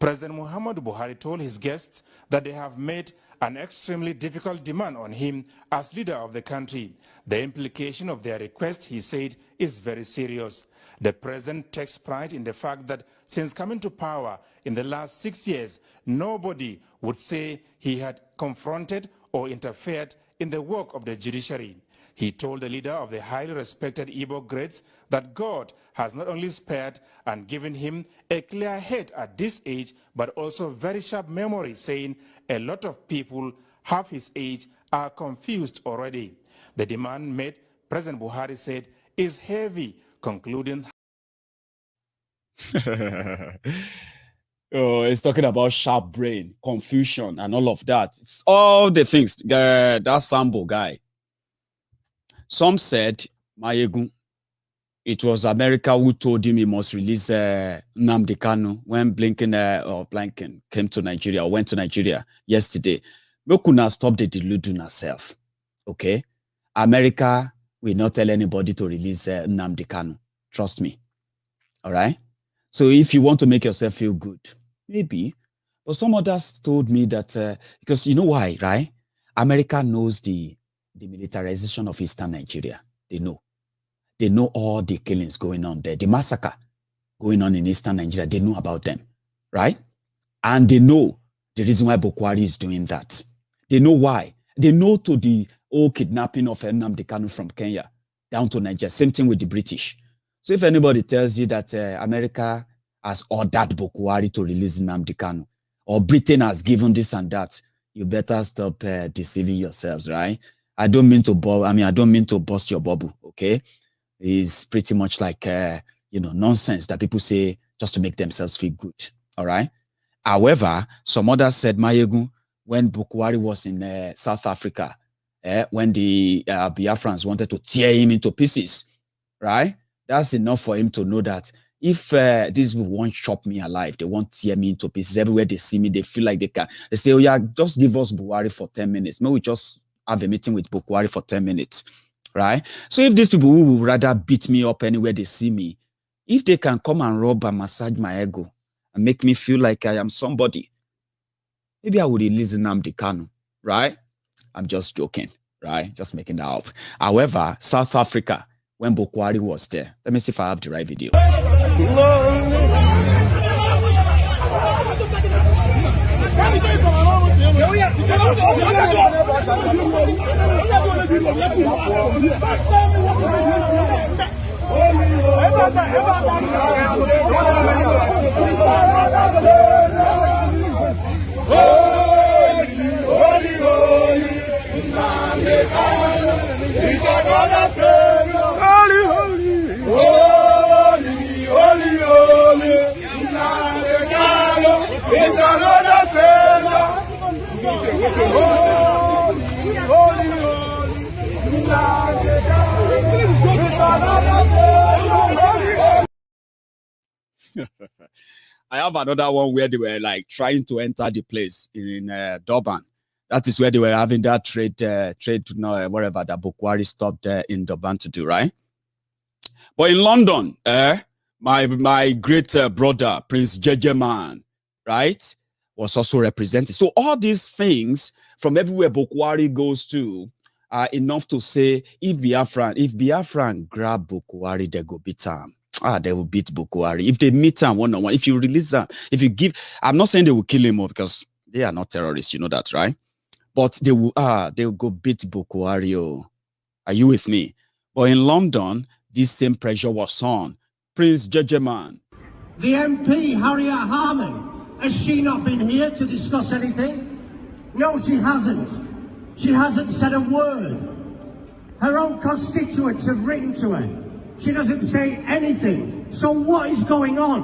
President Muhammadu Buhari told his guests that they have made an extremely difficult demand on him as leader of the country. The implication of their request, he said, is very serious. The president takes pride in the fact that since coming to power in the last 6 years, nobody would say he had confronted or interfered in the work of the judiciary. He told the leader of the highly respected Igbo greats that God has not only spared and given him a clear head at this age, but also very sharp memory, saying a lot of people half his age are confused already. The demand made, President Buhari said, is heavy, concluding. Oh, it's talking about sharp brain, confusion, and all of that. It's all the things. That Sambo guy. Some said, Maiyegun, it was America who told him he must release Nnamdi Kanu when Blinken came to Nigeria or went to Nigeria yesterday. We could not stop the deluding ourselves. Okay? America will not tell anybody to release Nnamdi Kanu. Trust me. All right? So if you want to make yourself feel good, maybe. But some others told me that, because you know why, right? America knows the militarization of Eastern Nigeria. They know. They know all the killings going on there. The massacre going on in Eastern Nigeria, they know about them, right? And they know the reason why Buhari is doing that. They know why. They know to the old kidnapping of Nnamdi Kanu from Kenya down to Nigeria. Same thing with the British. So if anybody tells you that America has ordered Buhari to release Nnamdi Kanu, or Britain has given this and that, you better stop deceiving yourselves, right? I don't mean to bust your bubble, okay? It's pretty much like, nonsense that people say just to make themselves feel good, all right? However, some others said, Maiyegun, when Buhari was in South Africa, when the Biafrans wanted to tear him into pieces, right? That's enough for him to know that if these people won't chop me alive, they won't tear me into pieces. Everywhere they see me, they feel like they can. They say, oh yeah, just give us Buhari for 10 minutes. Maybe we just have a meeting with Buhari for 10 minutes, right? So if these people who would rather beat me up anywhere they see me, if they can come and rub and massage my ego and make me feel like I am somebody, maybe I would release Nnamdi Kanu, right? I'm just joking, right? Just making that up. However, South Africa, when Buhari was there, let me see if I have the right video. I have another one where they were like trying to enter the place in Durban. That is where they were having that trade, whatever that Buhari stopped in Durban to do, right? But in London, my great brother, Prince Jejeman, right, was also represented. So all these things from everywhere Buhari goes to are enough to say if Biafran grab Buhari, they go beat him. They will beat Buhari. If they meet him one-on-one, if you release them, if you give, I'm not saying they will kill him because they are not terrorists, you know that, right? But they will go beat Buhari. Oh. Are you with me? But in London, this same pressure was on. Prince Jejeman. The MP, Harriet Harman, has she not been here to discuss anything? No, she hasn't. She hasn't said a word. Her own constituents have written to her. She doesn't say anything. So what is going on?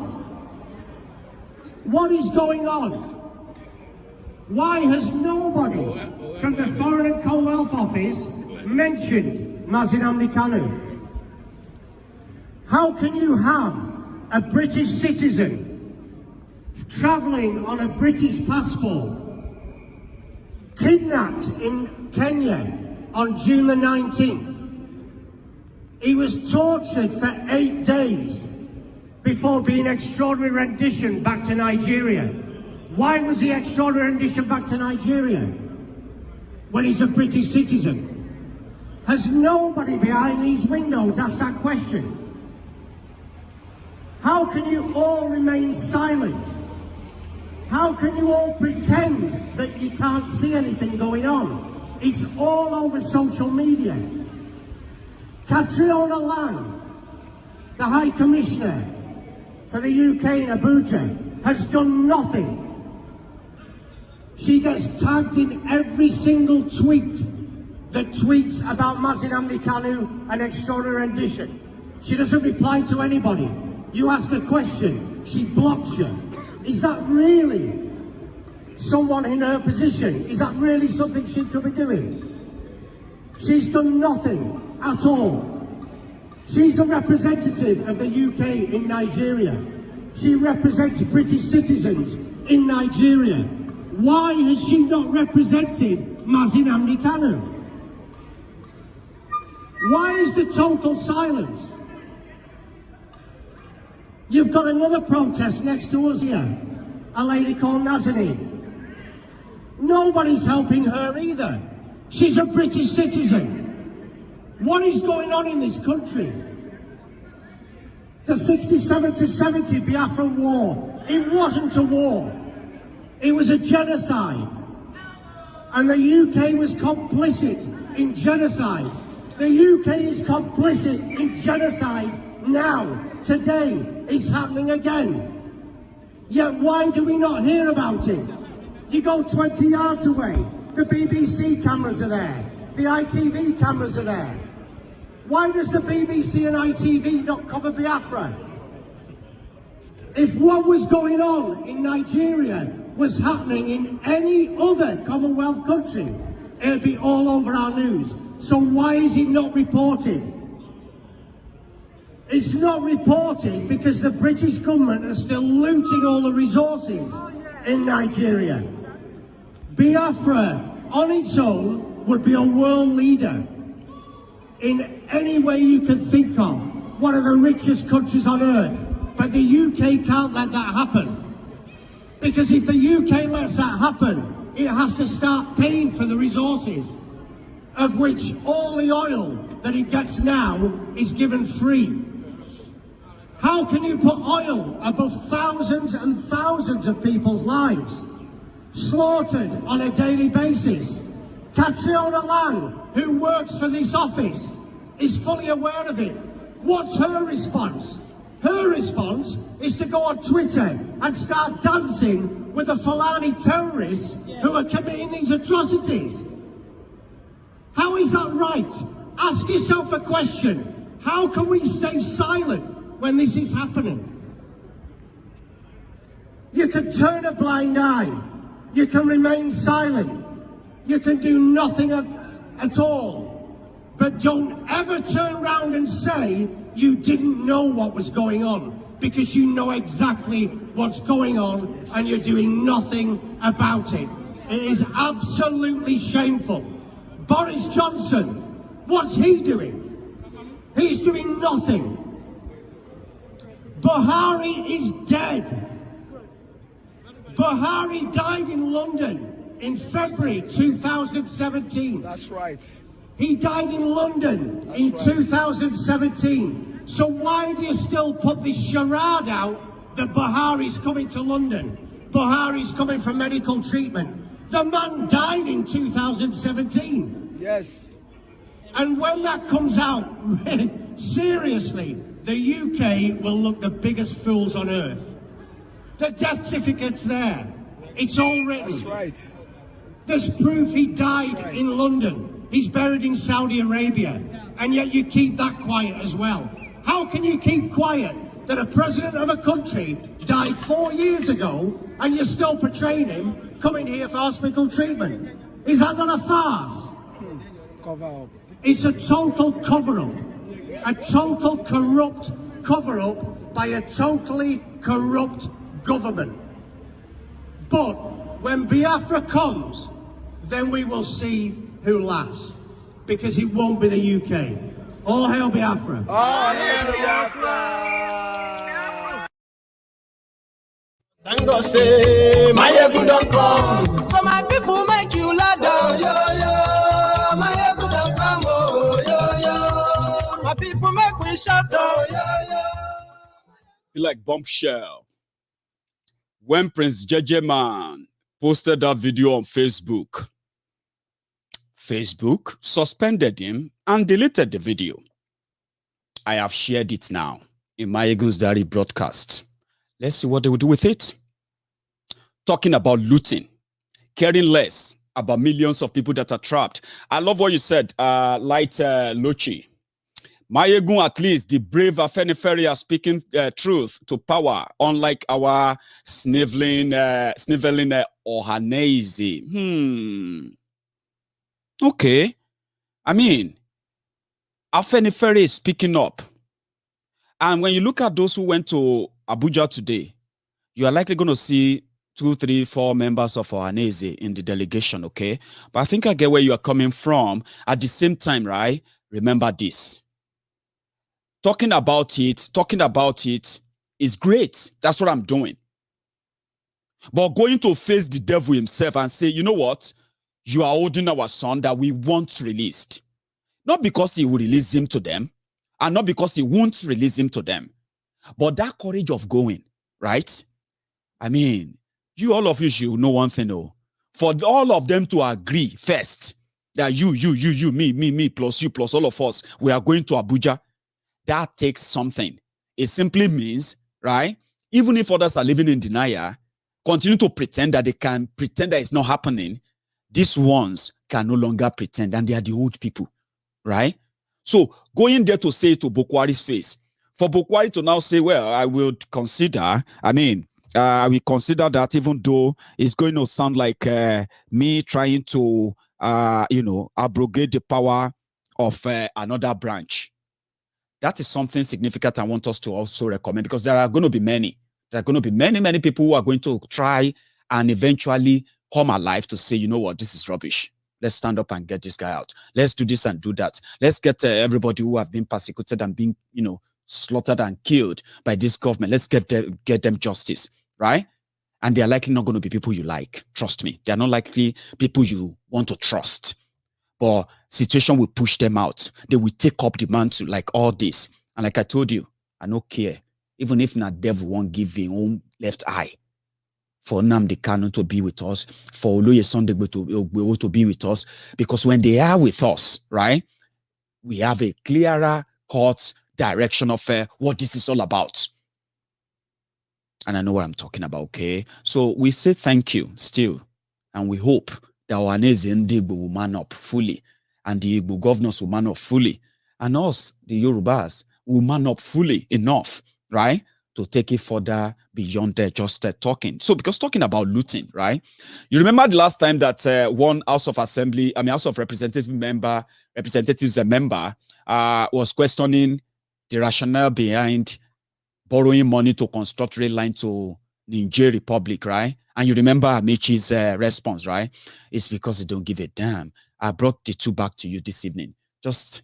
What is going on? Why has nobody from the Foreign and Commonwealth Office mentioned Nnamdi Kanu? How can you have a British citizen travelling on a British passport kidnapped in Kenya on June the 19th? He was tortured for 8 days before being extraordinary rendition back to Nigeria. Why was he extradited and issued back to Nigeria when he's a British citizen? Has nobody behind these windows asked that question? How can you all remain silent? How can you all pretend that you can't see anything going on? It's all over social media. Catriona Lang, the High Commissioner for the UK in Abuja, has done nothing. She gets tagged in every single tweet that tweets about Nnamdi Kanu and extraordinary rendition. She doesn't reply to anybody. You ask a question, she blocks you. Is that really someone in her position? Is that really something she could be doing? She's done nothing at all. She's a representative of the UK in Nigeria. She represents British citizens in Nigeria. Why has she not represented Nnamdi Kanu? Why is the total silence? You've got another protest next to us here, a lady called Nazanin. Nobody's helping her either. She's a British citizen. What is going on in this country? The 67 to 70 Biafran war, it wasn't a war. It was a genocide. And the UK was complicit in genocide. The UK is complicit in genocide now. Today, it's happening again. Yet why do we not hear about it? You go 20 yards away, the BBC cameras are there, the ITV cameras are there. Why does the BBC and ITV not cover Biafra? If what was going on in Nigeria was happening in any other Commonwealth country, it'd be all over our news. So why is it not reported? It's not reported because the British government are still looting all the resources in Nigeria. Biafra on its own would be a world leader in any way you can think of, one of the richest countries on earth. But the UK can't let that happen. Because if the UK lets that happen, it has to start paying for the resources, of which all the oil that it gets now is given free. How can you put oil above thousands and thousands of people's lives, slaughtered on a daily basis? Catriona Lang, who works for this office, is fully aware of it. What's her response? Her response is to go on Twitter and start dancing with the Fulani terrorists who are committing these atrocities. How is that right? Ask yourself a question. How can we stay silent when this is happening? You can turn a blind eye. You can remain silent. You can do nothing at all. But don't ever turn around and say you didn't know what was going on, because you know exactly what's going on and you're doing nothing about it. It is absolutely shameful. Boris Johnson, what's he doing? He's doing nothing. Buhari is dead. Buhari died in London in February 2017. That's right. He died in London in 2017. So why do you still put this charade out that Buhari's coming to London? Buhari's coming for medical treatment. The man died in 2017. Yes. And when that comes out, seriously, the UK will look the biggest fools on earth. The death certificate's there. It's all written. That's right. There's proof he died in London. He's buried in Saudi Arabia. And yet you keep that quiet as well. How can you keep quiet that a president of a country died 4 years ago and you're still portraying him coming here for hospital treatment? Is that not a farce? Cover up. It's a total cover-up. A total corrupt cover-up by a totally corrupt government. But when Biafra comes, then we will see who laughs. Because it won't be the UK. All hail Biafra. All hail Biafra! thank God say Maiyegun don come. So my people make you lie down, yo yo. Maiyegun don come, oh yo yo. My people make we shout, oh yo yo. Be like bombshell. When Prince JJ Man posted that video on Facebook, Facebook suspended him and deleted the video. I have shared it now in Maiyegun's Diary broadcast. Let's see what they will do with it. Talking about looting, caring less about millions of people that are trapped. I love what you said, Light Lochi. Maiyegun, at least the brave Afenifere are speaking truth to power, unlike our sniveling Ohanese. Okay. I mean, Afenifere is speaking up. And when you look at those who went to Abuja today, you are likely going to see 2, 3, 4 members of Ohanese in the delegation, okay? But I think I get where you are coming from. At the same time, right? Remember this. Talking about it is great. That's what I'm doing. But going to face the devil himself and say, you know what? You are holding our son that we want released. Not because he will release him to them, and not because he won't release him to them. But that courage of going, right? I mean, all of you should know one thing, though. For all of them to agree first that you, me, plus you, plus all of us, we are going to Abuja, that takes something. It simply means, right? Even if others are living in denial, continue to pretend that they can pretend that it's not happening. These ones can no longer pretend, and they are the old people, right? So going there to say to Buhari's face, for Buhari to now say, well, I will consider, I will consider that, even though it's going to sound like me trying to, abrogate the power of another branch. That is something significant I want us to also recommend, because there are going to be many. There are going to be many people who are going to try and eventually come alive to say, you know what, this is rubbish. Let's stand up and get this guy out. Let's do this and do that. Let's get everybody who have been persecuted and been, slaughtered and killed by this government. Let's get them justice, right? And they are likely not going to be people you like. Trust me. They are not likely people you want to trust. But situation will push them out. They will take up the mantle like all this. And like I told you, I don't care. Even if not devil won't give him own left eye for Nnamdi Kanu to be with us, for Oloye Sundegbe to be with us. Because when they are with us, right, we have a clearer cut direction of what this is all about. And I know what I'm talking about, okay? So we say thank you still. And we hope that our nation will man up fully. And the Igbo governors will man up fully. And us, the Yorubas, will man up fully enough, right, to take it further beyond just talking. So, because talking about looting, right? You remember the last time that one House of Representatives member was questioning the rationale behind borrowing money to construct rail line to Niger Republic, right? And you remember Amichi's response, right? It's because they don't give a damn. I brought the two back to you this evening. Just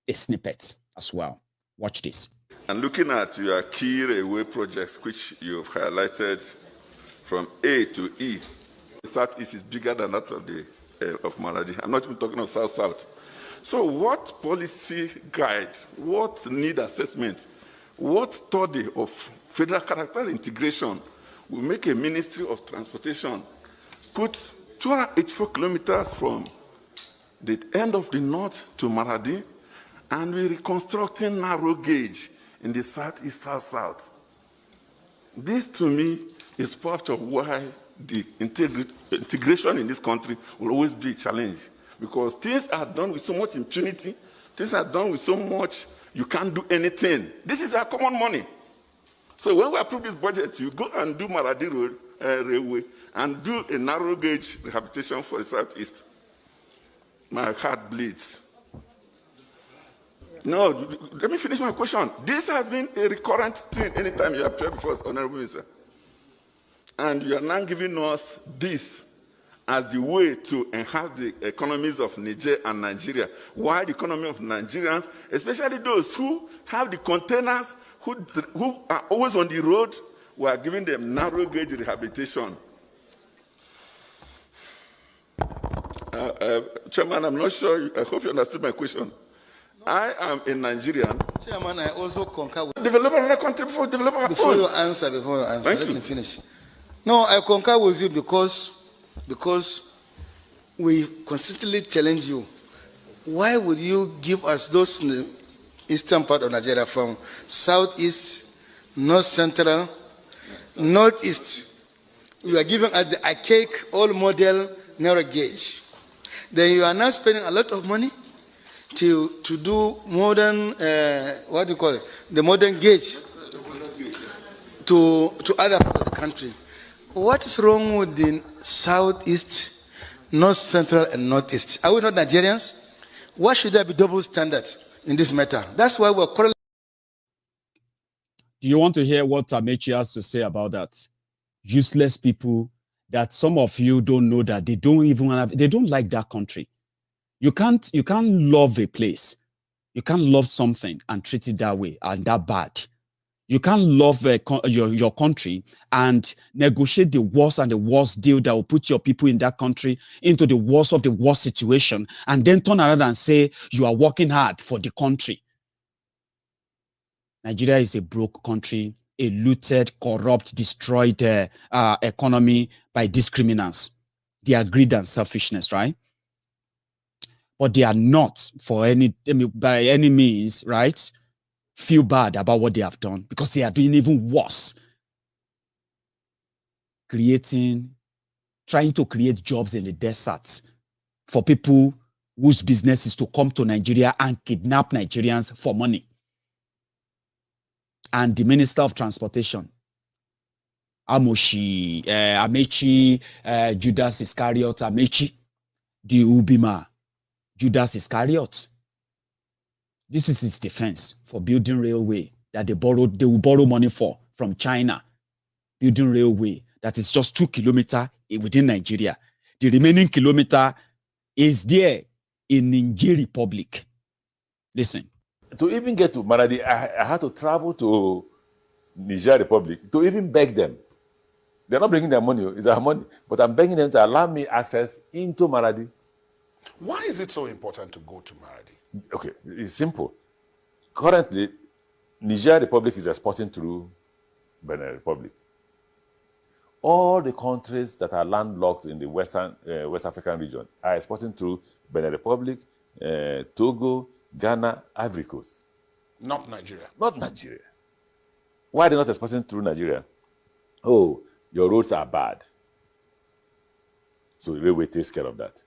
a snippet as well. Watch this. And looking at your key railway projects, which you've highlighted from A to E, the Southeast is bigger than that of Maradi. I'm not even talking of South-South. So what policy guide, what need assessment, what study of federal character integration will make a Ministry of Transportation put 284 kilometers from the end of the north to Maradi, and we're reconstructing narrow gauge in the Southeast, South-South. This, to me, is part of why the integration in this country will always be a challenge, because things are done with so much impunity, things are done with so much, you can't do anything. This is our common money. So when we approve this budget, you go and do Maradi Road Railway and do a narrow gauge rehabilitation for the Southeast. My heart bleeds. No, let me finish my question. This has been a recurrent thing anytime you appear before us, Honorable Minister. And you are now giving us this as the way to enhance the economies of Niger and Nigeria. Why the economy of Nigerians, especially those who have the containers, who are always on the road, We are giving them narrow gauge rehabilitation. Chairman, I'm not sure. I hope you understood my question. I am a Nigerian. Chairman, I also concur with Develop another country before develop our before own. you answer. Thank Let you. him finish. No, I concur with you because we constantly challenge you. Why would you give us those in the eastern part of Nigeria from southeast, north central, northeast? You are giving us the archaic old model narrow gauge. Then you are now spending a lot of money to do modern, what do you call it? The modern gauge to other parts of the country. What is wrong with the southeast, north central, and northeast? Are we not Nigerians? Why should there be double standard in this matter? That's why we're quarreling. Do you want to hear what Amechi has to say about that? Useless people that some of you don't know that they don't like that country. You can't love a place. You can't love something and treat it that way and that bad. You can't love your country and negotiate the worst and the worst deal that will put your people in that country into the worst of the worst situation and then turn around and say you are working hard for the country. Nigeria is a broke country, a looted, corrupt, destroyed economy by these criminals. Their greed and selfishness, right? But they are not by any means, right? Feel bad about what they have done because they are doing even worse. Trying to create jobs in the desert for people whose business is to come to Nigeria and kidnap Nigerians for money. And the Minister of Transportation, Amechi, Judas Iscariot, Amechi, the Ubima, Judas Iscariot. This is his defense for building railway that they will borrow money for from China. Building railway that is just 2 kilometers within Nigeria. The remaining kilometer is there in Niger Republic. Listen. To even get to Maradi, I had to travel to Niger Republic to even beg them. They're not bringing their money, it's our money, but I'm begging them to allow me access into Maradi. Why is it so important to go to Maradi? Okay, it's simple. Currently, Niger Republic is exporting through Benin Republic. All the countries that are landlocked in the West African region are exporting through Benin Republic, Togo, Ghana, Ivory Coast. Not Nigeria. Not Nigeria. Why are they not exporting through Nigeria? Oh, your roads are bad. So the railway takes care of that.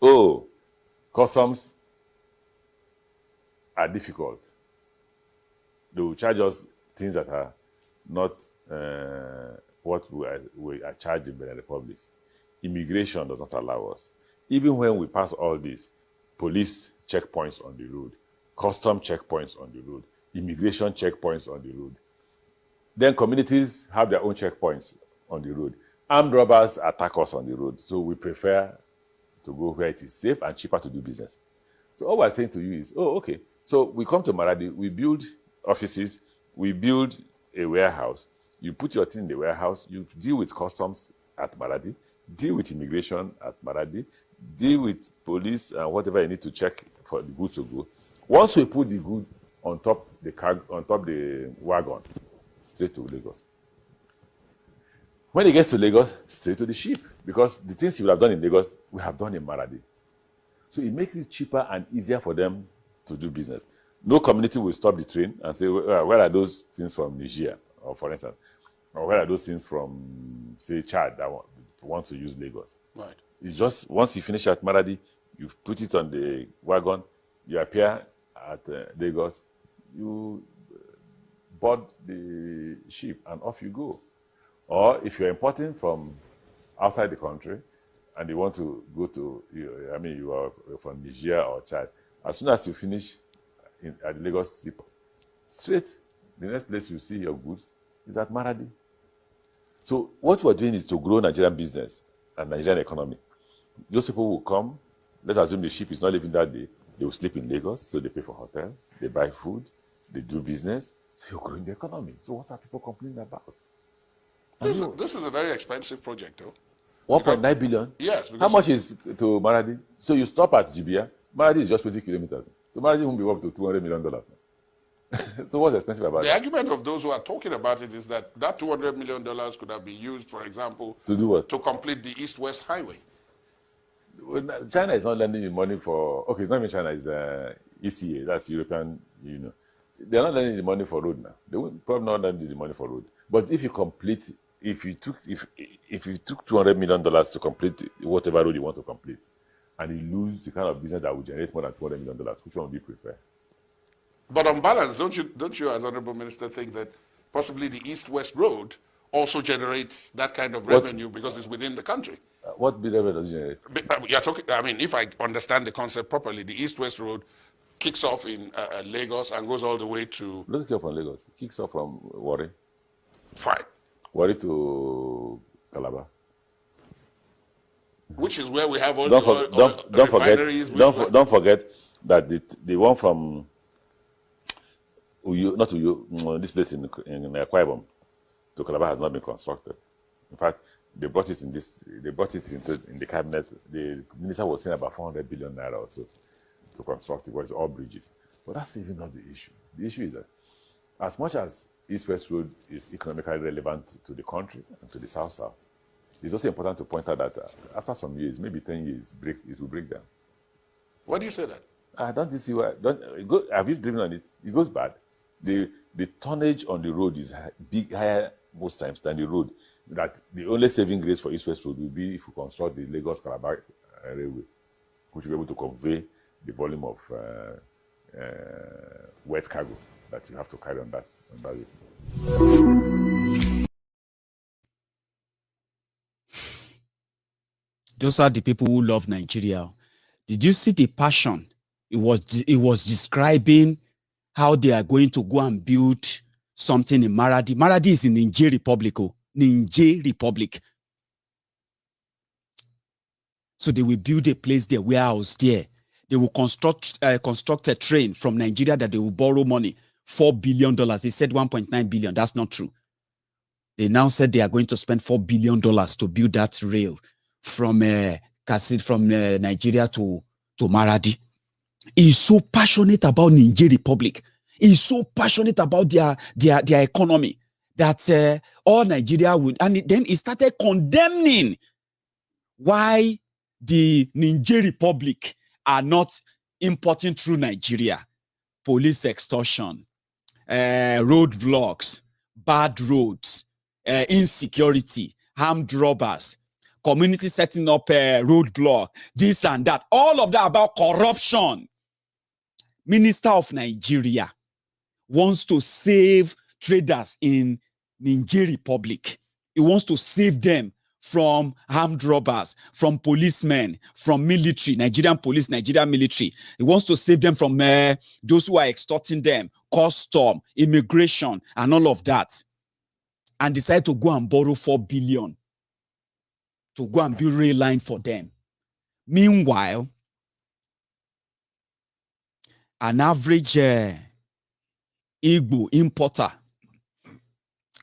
Oh, customs are difficult. They will charge us things that are not what we are charged in Benin Republic. Immigration does not allow us. Even when we pass all this, police checkpoints on the road, custom checkpoints on the road, immigration checkpoints on the road. Then communities have their own checkpoints on the road. Armed robbers attack us on the road, so we prefer to go where it is safe and cheaper to do business. So all we're saying to you is, oh, okay. So we come to Maradi, we build offices, we build a warehouse. You put your thing in the warehouse, you deal with customs at Maradi, deal with immigration at Maradi, deal with police and whatever you need to check for the goods to go. Once we put the good on top the wagon, straight to Lagos. When it gets to Lagos, straight to the ship, because the things you would have done in Lagos, we have done in Maradi. So it makes it cheaper and easier for them to do business. No community will stop the train and say, well, where are those things from Niger, or for instance, or where are those things from, say, Chad that want to use Lagos? Right. It's just, once you finish at Maradi, you put it on the wagon, you appear at Lagos, you board the ship, and off you go. Or if you're importing from outside the country, and you want to go to, you are from Niger or Chad, as soon as you finish at the Lagos seaport, straight, the next place you see your goods is at Maradi. So what we're doing is to grow Nigerian business and Nigerian economy. Those people will come, let's assume the ship is not leaving that day, they will sleep in Lagos, so they pay for hotel, they buy food, they do business, so you're growing the economy. So what are people complaining about? This is a very expensive project, though. 1.9 billion? Yes. How much is to Maradi? So you stop at Jibia. Maradi is just 20 kilometers. So Maradi won't be up to $200 million. So what's expensive about it? The argument of those who are talking about it is that $200 million could have been used, for example, to do what? To complete the East-West Highway. Well, China is not lending you money for, okay, it's not even China, it's ECA, that's European Union. They're not lending the money for road now. They will probably not lend you the money for road. But if you complete, if you took $200 million to complete whatever road you want to complete, and you lose the kind of business that will generate more than $200 million, which one would you prefer? But on balance, don't you, as Honorable Minister, think that possibly the East-West Road also generates that kind of revenue because it's within the country? What revenue does it generate? You're talking, I mean, if I understand the concept properly, the East-West Road kicks off in Lagos and goes all the way to... Let's kick off from Lagos. It kicks off from Warri. Fine. Warri to Calabar. Which is where we have all don't refineries. Don't forget that the one from Uyo, not Uyo, this place in Akwa Ibom to Calabar has not been constructed. In fact, they brought it in the cabinet. The minister was saying about 400 billion naira or so to construct it, was all bridges. But that's even not the issue. The issue is that as much as East-West Road is economically relevant to the country and to the South-South, it's also important to point out that after some years, maybe 10 years, it will break down. Why do you say that? Don't you see why? Have you driven on it? It goes bad. The tonnage on the road is higher most times than the road. That the only saving grace for East-West Road will be if we construct the Lagos-Calabar railway, which will be able to convey the volume of wet cargo that you have to carry on that way. Those are the people who love Nigeria. Did you see the passion? It was describing how they are going to go and build something in Maradi. Maradi is in Niger Republic. Niger Republic. So they will build a place there, warehouse there. They will construct a train from Nigeria that they will borrow money, $4 billion. They said 1.9 billion. That's not true. They now said they are going to spend $4 billion to build that rail from Nigeria to Maradi. He's so passionate about Niger Republic. He's so passionate about their economy that all Nigeria would, and then he started condemning why the Niger Republic are not importing through Nigeria. Police extortion, roadblocks, bad roads, insecurity, armed robbers, community setting up a roadblock, this and that. All of that about corruption. Minister of Nigeria wants to save traders in Niger Republic. He wants to save them from armed robbers, from policemen, from military, Nigerian police, Nigerian military. He wants to save them from those who are extorting them, custom, immigration, and all of that. And decided to go and borrow $4 billion to go and build rail line for them. Meanwhile, an average Igbo importer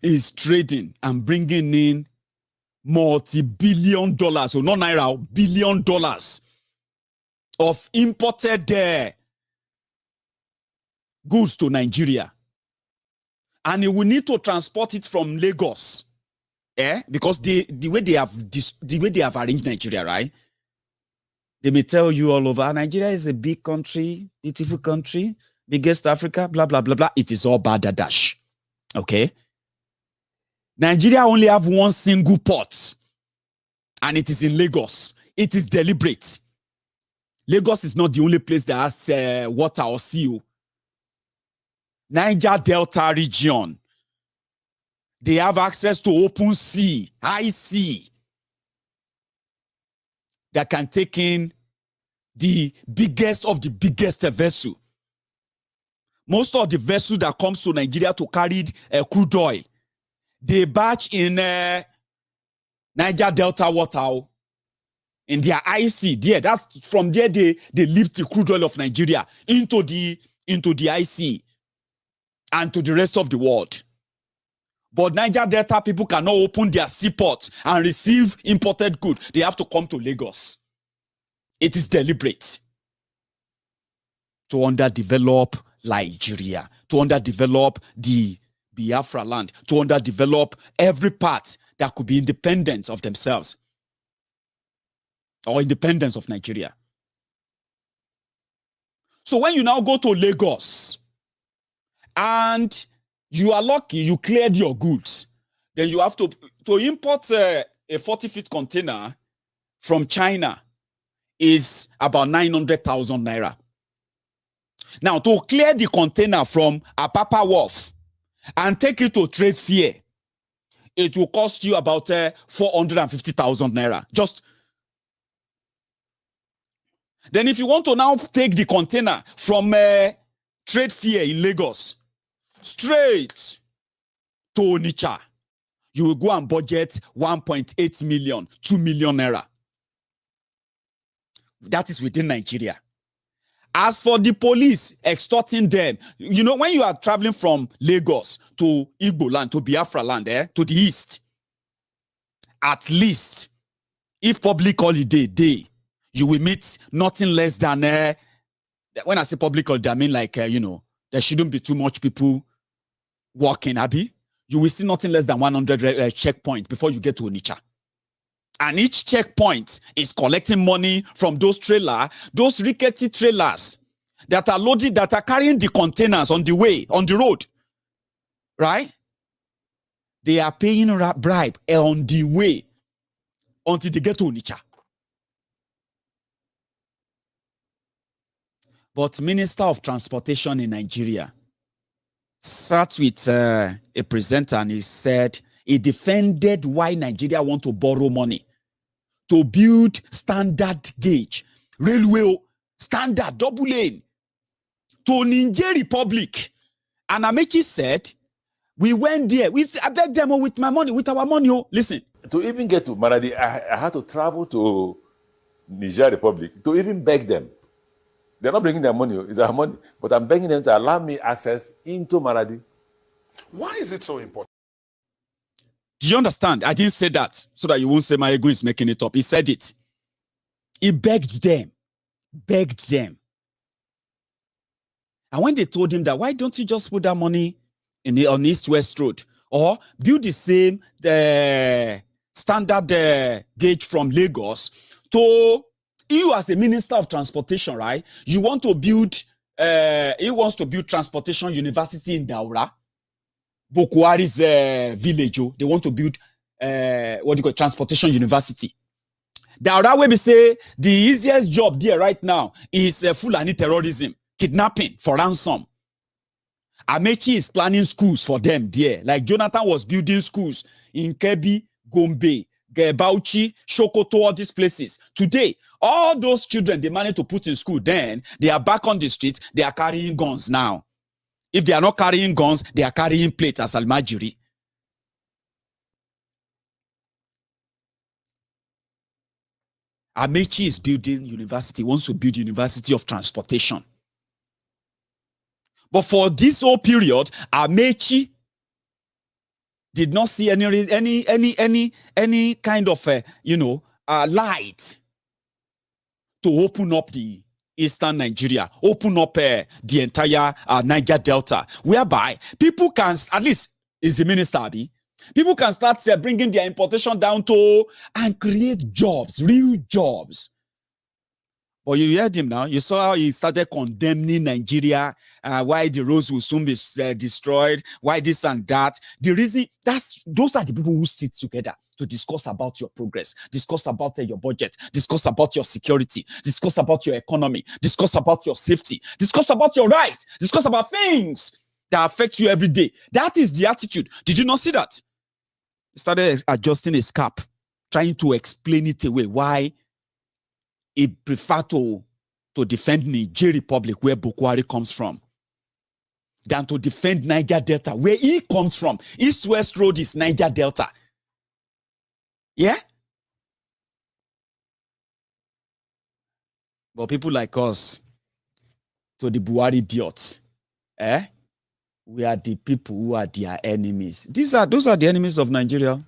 is trading and bringing in multi-billion dollars, so not naira, $1 billion of imported goods to Nigeria. And he will need to transport it from Lagos. Because the way they have arranged Nigeria, right? They may tell you all over, Nigeria is a big country, beautiful country, biggest Africa, blah, blah, blah, blah. It is all badadash. Okay? Nigeria only have one single port, and it is in Lagos. It is deliberate. Lagos is not the only place that has water or sea. Niger Delta region, they have access to open sea, high sea, that can take in the biggest of the biggest vessel. Most of the vessels that comes to Nigeria to carry crude oil, they batch in Niger Delta water, in their IC there. That's from there they lift the crude oil of Nigeria into the IC and to the rest of the world. But Niger Delta people cannot open their seaport and receive imported goods. They have to come to Lagos. It is deliberate to underdevelop Nigeria, to underdevelop the Biafra land, to underdevelop every part that could be independent of themselves or independence of Nigeria. So when you now go to Lagos and you are lucky, you cleared your goods, then you have to import a 40-feet container from China is about 900,000 naira. Now, to clear the container from Apapa Wharf and take it to trade fair, it will cost you about 450,000 naira. Just then, if you want to now take the container from trade fair in Lagos straight to Onitsha, you will go and budget 1.8 million, 2 million naira. That is within Nigeria. As for the police extorting them, you know, when you are traveling from Lagos to Igbo land, to Biafra land, to the east, at least, if public holiday day, you will meet nothing less than, when I say public holiday, I mean like, you know, there shouldn't be too much people walking, Abi. You will see nothing less than 100 checkpoints before you get to Onitsha. And each checkpoint is collecting money from those rickety trailers that are loaded, that are carrying the containers on the way, on the road, right? They are paying bribe on the way until they get to Onitsha. But Minister of Transportation in Nigeria sat with a presenter and he said he defended why Nigeria want to borrow money to build standard gauge railway, standard double lane to Niger Republic. And Amechi said, we went there. I begged them with my money, with our money. Oh. Listen. To even get to Maradi, I had to travel to Niger Republic to even beg them. They're not bringing their money, it's our money. But I'm begging them to allow me access into Maradi. Why is it so important? Do you understand? I didn't say that so that you won't say Maiyegun is making it up. He said it. He begged them. Begged them. And when they told him that, why don't you just put that money on East-West Road or build the same standard gauge from Lagos to you as a Minister of Transportation, right? You want to build, he wants to build Transportation University in Daura. Buhari's village, they want to build Transportation University. Daura where we say the easiest job there right now is Fulani terrorism, kidnapping for ransom. Amechi is planning schools for them there. Like Jonathan was building schools in Kebbi, Gombe, Bauchi, Sokoto, all these places. Today, all those children they managed to put in school then, they are back on the street, they are carrying guns now. If they are not carrying guns, they are carrying plates as Almajiri. Amechi is building university, wants to build University of Transportation. But for this whole period, Amechi did not see any kind of light to open up the Eastern Nigeria, open up the entire Niger Delta, whereby people can, at least is the minister, Abi, people can start bringing their importation down to and create jobs, real jobs. But you heard him now. You saw how he started condemning Nigeria, why the roads will soon be destroyed, why this and that. The reason, those are the people who sit together to discuss about your progress, discuss about your budget, discuss about your security, discuss about your economy, discuss about your safety, discuss about your rights, discuss about things that affect you every day. That is the attitude. Did you not see that? He started adjusting his cap, trying to explain it away, why he prefer to defend Niger Republic, where Buhari comes from, than to defend Niger Delta, where he comes from. East-West Road is Niger Delta. Yeah? But people like us, to the Buhari idiots, we are the people who are their enemies. Those are the enemies of Nigeria.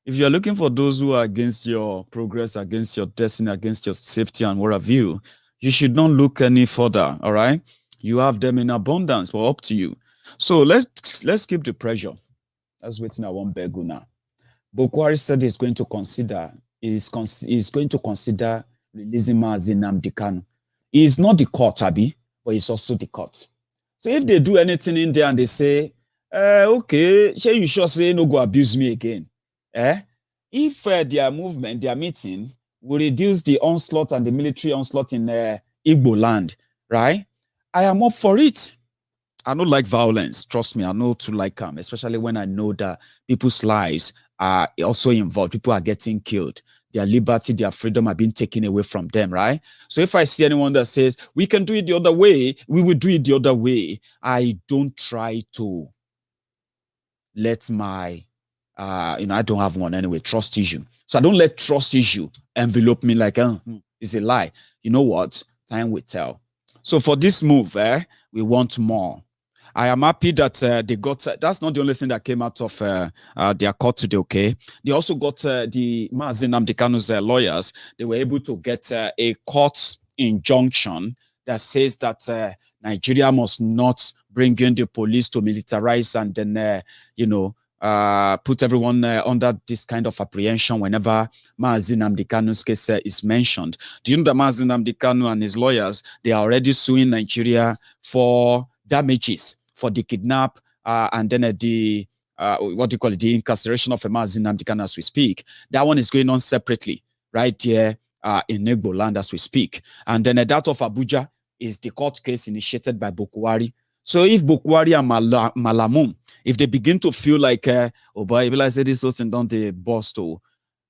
If you're looking for those who are against your progress, against your destiny, against your safety and what have you, you should not look any further. All right, you have them in abundance, but up to you. So let's keep the pressure. That's waiting. I want Begu now. Buhari said he's going to consider releasing Nnamdi Kanu. He is not the court, Abi, but he's also the court. So if they do anything in there and they say, okay, you sure say no go abuse me again? If their movement, their meeting will reduce the onslaught and the military onslaught in Igbo land, right? I am up for it. I don't like violence. Trust me, I know to like them, especially when I know that people's lives are also involved. People are getting killed. Their liberty, their freedom are being taken away from them, right? So if I see anyone that says, we can do it the other way, we will do it the other way, I don't try to let my, I don't have one anyway, trust issue. So I don't let trust issue envelope me like, it's a lie. You know what? Time will tell. So for this move, we want more. I am happy that they got, that's not the only thing that came out of their court today, okay? They also got the Nnamdi Kanu's lawyers. They were able to get a court injunction that says that Nigeria must not bring in the police to militarize and then, put everyone under this kind of apprehension whenever Nnamdi Kanu's case is mentioned. Do you know that Nnamdi Kanu and his lawyers, they are already suing Nigeria for damages, for the kidnap and then the the incarceration of Nnamdi Kanu as we speak. That one is going on separately right here in Igbo land as we speak. And then that of Abuja is the court case initiated by Buhari. So if Buhari and Malamum, if they begin to feel like, oh boy, I said this thing, don't they bust, oh,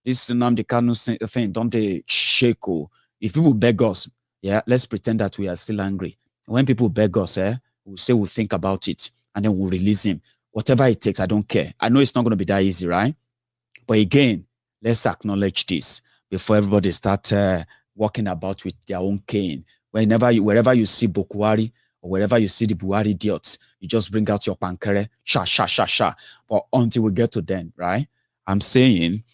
this Nnamdi Kanu thing, don't they shake, oh. If people beg us, yeah, let's pretend that we are still angry. When people beg us, we'll say we'll think about it and then we'll release him. Whatever it takes, I don't care. I know it's not going to be that easy, right? But again, let's acknowledge this before everybody start walking about with their own cane. Wherever you see Buhari or wherever you see the Buhari idiots, you just bring out your pankere, sha. But until we get to them, right? I'm saying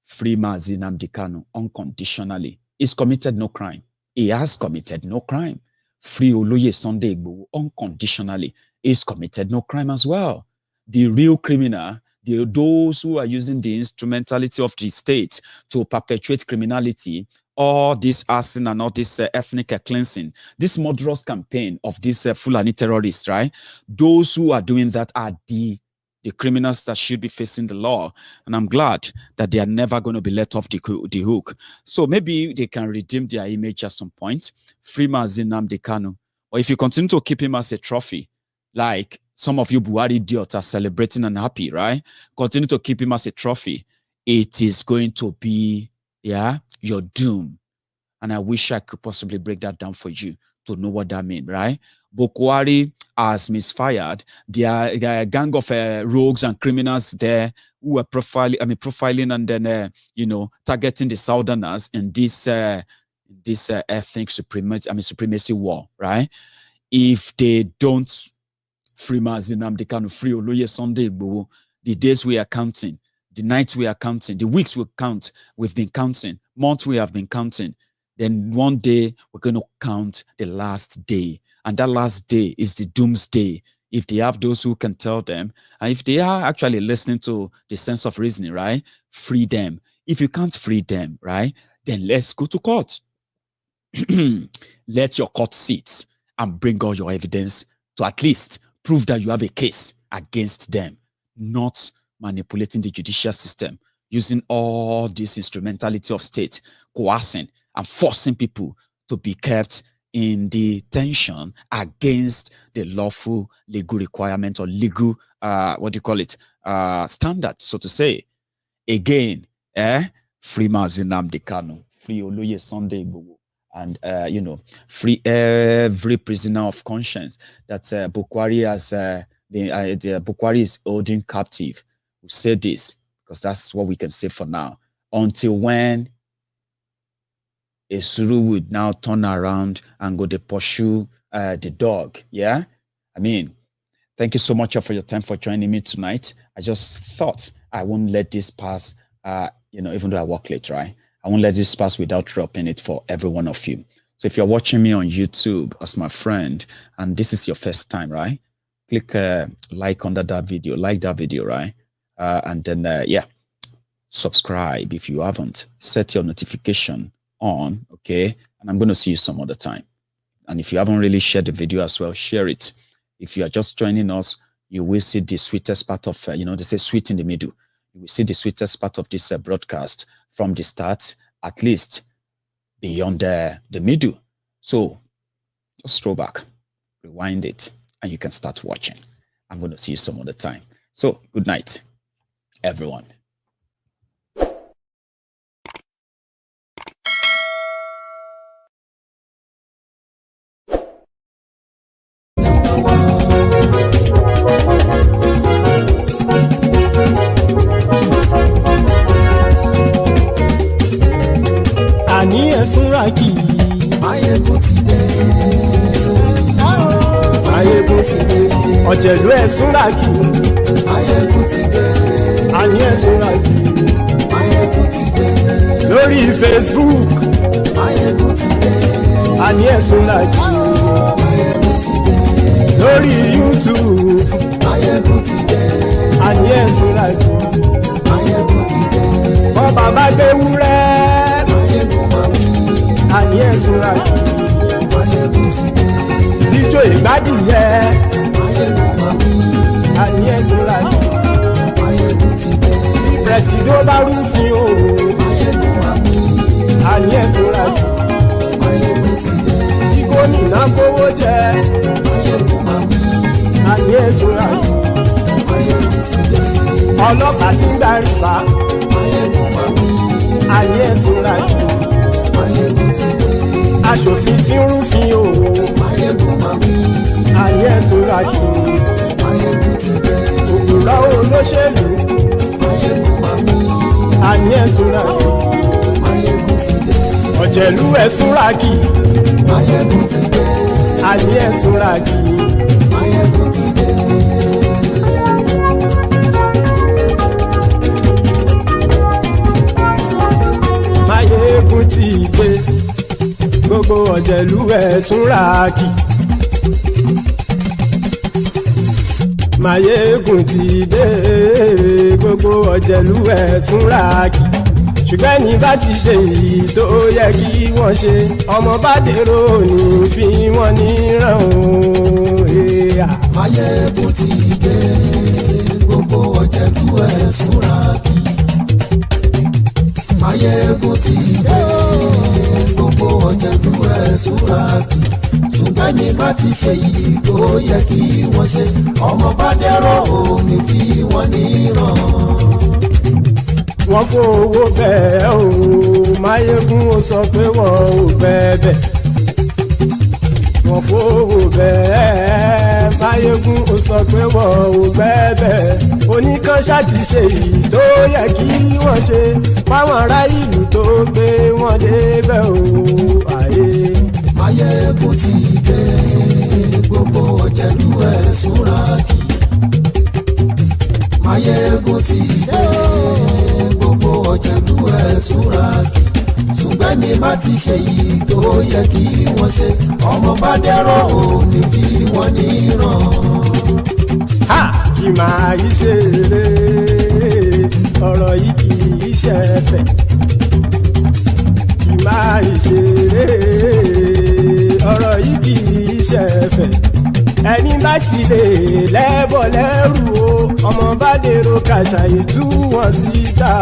free Nnamdi Kanu unconditionally. He's committed no crime. He has committed no crime. Free Oloye Sunday Igbo unconditionally. He's committed no crime as well. The real criminal, those who are using the instrumentality of the state to perpetuate criminality, all this arson and all this ethnic cleansing, this murderous campaign of these Fulani terrorists, right? Those who are doing that are the criminals that should be facing the law. And I'm glad that they are never going to be let off the hook. So maybe they can redeem their image at some point. Free Nnamdi Kanu. Or if you continue to keep him as a trophy, like some of you Buhari idiots are celebrating and happy, right? Continue to keep him as a trophy. It is going to be, your doom. And I wish I could possibly break that down for you to know what that means, right? Buhari has misfired. There are a gang of rogues and criminals there who are profiling and then, targeting the Southerners in this ethnic supremacy war, right? If they don't free Nnamdi Kanu, free Oloye Sunday Igbo, the days we are counting, the nights we are counting, the weeks we've been counting, months we have been counting. Then one day we're going to count the last day. And that last day is the doomsday. If they have those who can tell them, and if they are actually listening to the sense of reasoning, right? Free them. If you can't free them, right? Then let's go to court. Let your court sit and bring all your evidence to at least prove that you have a case against them, not manipulating the judicial system, using all this instrumentality of state, coercing and forcing people to be kept in detention against the lawful legal requirement or legal, standard, so to say. Again, free Nnamdi Kanu, free Oloye Sunday Igbo, and free every prisoner of conscience that Buhari is holding captive. We say this because that's what we can say for now. Until when Esuru would now turn around and go to pursue the dog. Yeah, I mean, Thank you so much for your time for joining me tonight. I just thought I won't let this pass, even though I work late, right? I won't let this pass without dropping it for every one of you. So if you're watching me on YouTube as my friend, and this is your first time, right? Click like under that video, right? And then, subscribe if you haven't. Set your notification on, okay? And I'm going to see you some other time. And if you haven't really shared the video as well, share it. If you are just joining us, you will see the sweetest part of, they say sweet in the middle. You will see the sweetest part of this broadcast from the start, at least beyond the middle. So just throw back, rewind it, and you can start watching. I'm going to see you some other time. So good night, everyone. Maiyegun ti dé. Maiyegun ti dé. Ọ̀jẹ̀lú Ẹ̀súnràkì. Maiyegun ti dé. Àní Ẹ̀súnràkì. Maiyegun ti dé. Lórí Facebook. Maiyegun ti dé. Àní Ẹ̀súnràkì. Maiyegun ti dé. Lórí YouTube. Maiyegun ti dé. Àní Ẹ̀súnràkì. Maiyegun ti dé. Bọ́ba bá gbé wúrẹ́. Maiyegun máa wí. Àní Ẹ̀súnràkì. Maiyegun ti dé. Ijó ìgbádìyẹ. Maiyegun máa wí. Àní Ẹ̀súnràkì. Maiyegun ti dé. Pẹ̀sìdó bá rúfin o. Maiyegun máa wí. Àní Ẹ̀súnràkì. Maiyegun ti dé. Kí gómìnà kówó jẹ. Maiyegun máa wí. Àní Ẹ̀súnràkì. Maiyegun ti dé. Ọlọ́pàá tí ń darí bá. Maiyegun máa wí. Àní Ẹ̀súnràkì. Maiyegun ti dé. Aṣòfin tí ń rúfin o. Maiyegun máa wí. Àní Ẹ̀súnràkì. Maiyegun ti dé. Òpùrọ́ olóṣèlú. Maiyegun máa wí. Àní Ẹ̀súnràkì. Maiyegun ti dé. Ọ̀jẹ̀lú Ẹ̀súnràkì. Maiyegun ti dé. Àní Ẹ̀súnràkì. Maiyegun ti dé. Maiyegun ti dé. Gbogbo Ọ̀jẹ̀lú Ẹ̀súnràkì. Maiyegun ti dé. Gbogbo Ọ̀jẹ̀lú Ẹ̀súnràkì. Ṣùgbọ́n ní bá ti ṣe èyí tó yẹ kí wọ́n ṣe, ọmọ bá dèrò ní fi wọ́n níran o. Maiyegun ti dé. Gbogbo Ọ̀jẹ̀lú Ẹ̀súnràkì. Maiyegun ti dé. Gbogbo Ọ̀jẹ̀lú Ẹ̀súnràkì. Ṣùgbọ́n ní bá ti ṣe èyí tó yẹ kí wọ́n ṣe, ọmọ bá dèrò ní fi wọ́n níran. Wọ́n fowó bẹ́ẹ̀ o, Maiyegun ó sọ pé wọ́n ò fẹ́ bẹ́ẹ̀. Wọ́n fowó bẹ́ẹ̀, Maiyegun ó sọ pé wọ́n ò fẹ́ bẹ́ẹ̀. Oníkan ṣáàtì ṣe èyí tó yẹ kí wọ́n ṣe, fáwọn ará ìlú tó gbé wọn débẹ̀ o. Maiyegun ti dé. Gbogbo Ọ̀jẹ̀lú Ẹ̀súnràkì. Maiyegun ti dé. Gbogbo Ọ̀jẹ̀lú Ẹ̀súnràkì. Ṣùgbọ́n ní bá ti ṣe yìí tó yẹ kí wọ́n ṣe, ọmọ bá dẹ́rọ̀ ò ní fi wọ́n níran. Kì máa yí ṣe eré, ọ̀rọ̀ yìí kì í ṣe ẹ̀fẹ̀. Kì máa yí ṣe eré, ọ̀rọ̀ yìí kì í ṣe ẹ̀fẹ̀. Ẹni bá ti lè lẹ́bọ̀ lẹ́rù o, ọmọ bá dèrò kàṣàyè tú wọn síta.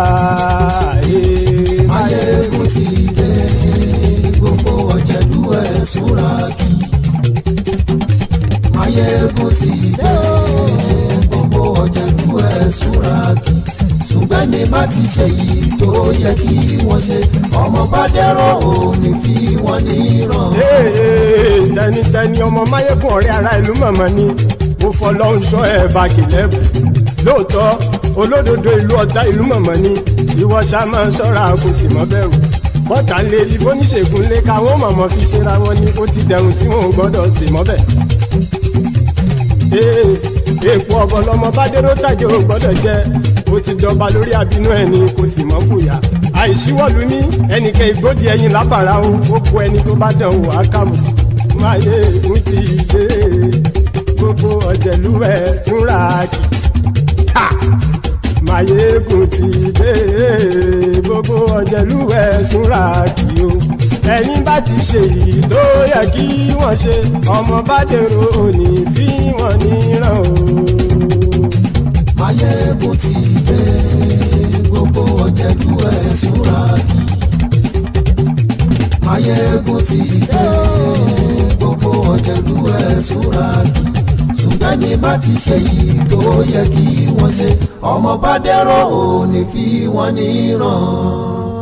Maiyegun ti dé. Gbogbo Ọ̀jẹ̀lú Ẹ̀súnràkì. Maiyegun ti dé. Gbogbo Ọ̀jẹ̀lú Ẹ̀súnràkì. Ṣùgbọ́n ní bá ti ṣe yìí tó yẹ kí wọ́n ṣe, ọmọ bá dẹ́rọ̀ ò ní fi wọ́n níran. Tẹnitẹni ọmọ Maiyegun ọ̀rẹ́ ara ìlú mọ̀mọ́ ni mo fọlọ́run sọ ẹ̀ bá kìlẹ́bù. Lóòótọ́ olódodo ìlú ọ̀tá ìlú mọ̀mọ́ ni ìwọ ṣá máa ń ṣọ́ra kò sì mọ́ bẹ̀rù. Bọ́tà ń lé ìfóníṣègùn lé káwọn mọ̀mọ́ fi ṣera wọn ni ó ti dẹrùn tí wọn ò gbọ́dọ̀ sì mọ́ bẹ̀. èèpo ọ̀bọ̀ lọmọ bá dérò tàjẹ́ ò gbọ́dọ̀ jẹ́ ó ti jọba lórí àbínú ẹni kò sì mọ́ fòyà àìsíwọ́lu ní ẹnìkẹ́ ìgbódì ẹyin lábàrá o ó kó ẹni tó bá dán wò á kàmù Maiyegun ti dé gbogbo ọ̀jẹ̀lú ẹ̀ túnra kì Maiyegun ti dé gbogbo ọ̀jẹ̀lú ẹ̀ túnra kì o ẹ̀yin bá ti ṣe èyí tó yẹ kí wọ́n ṣe ọmọ bá dèrò òní fi wọ́n níran o. Maiyegun ti dé gbogbo ọ̀jẹ̀lú ẹ̀ túnra kì Maiyegun ti dé gbogbo ọ̀jẹ̀lú ẹ̀ túnra kì ṣùgbọ́n ní bá ti ṣe yìí tó yẹ kí wọ́n ṣe ọmọ bá dẹ́rọ̀ òní fi wọ́n níran.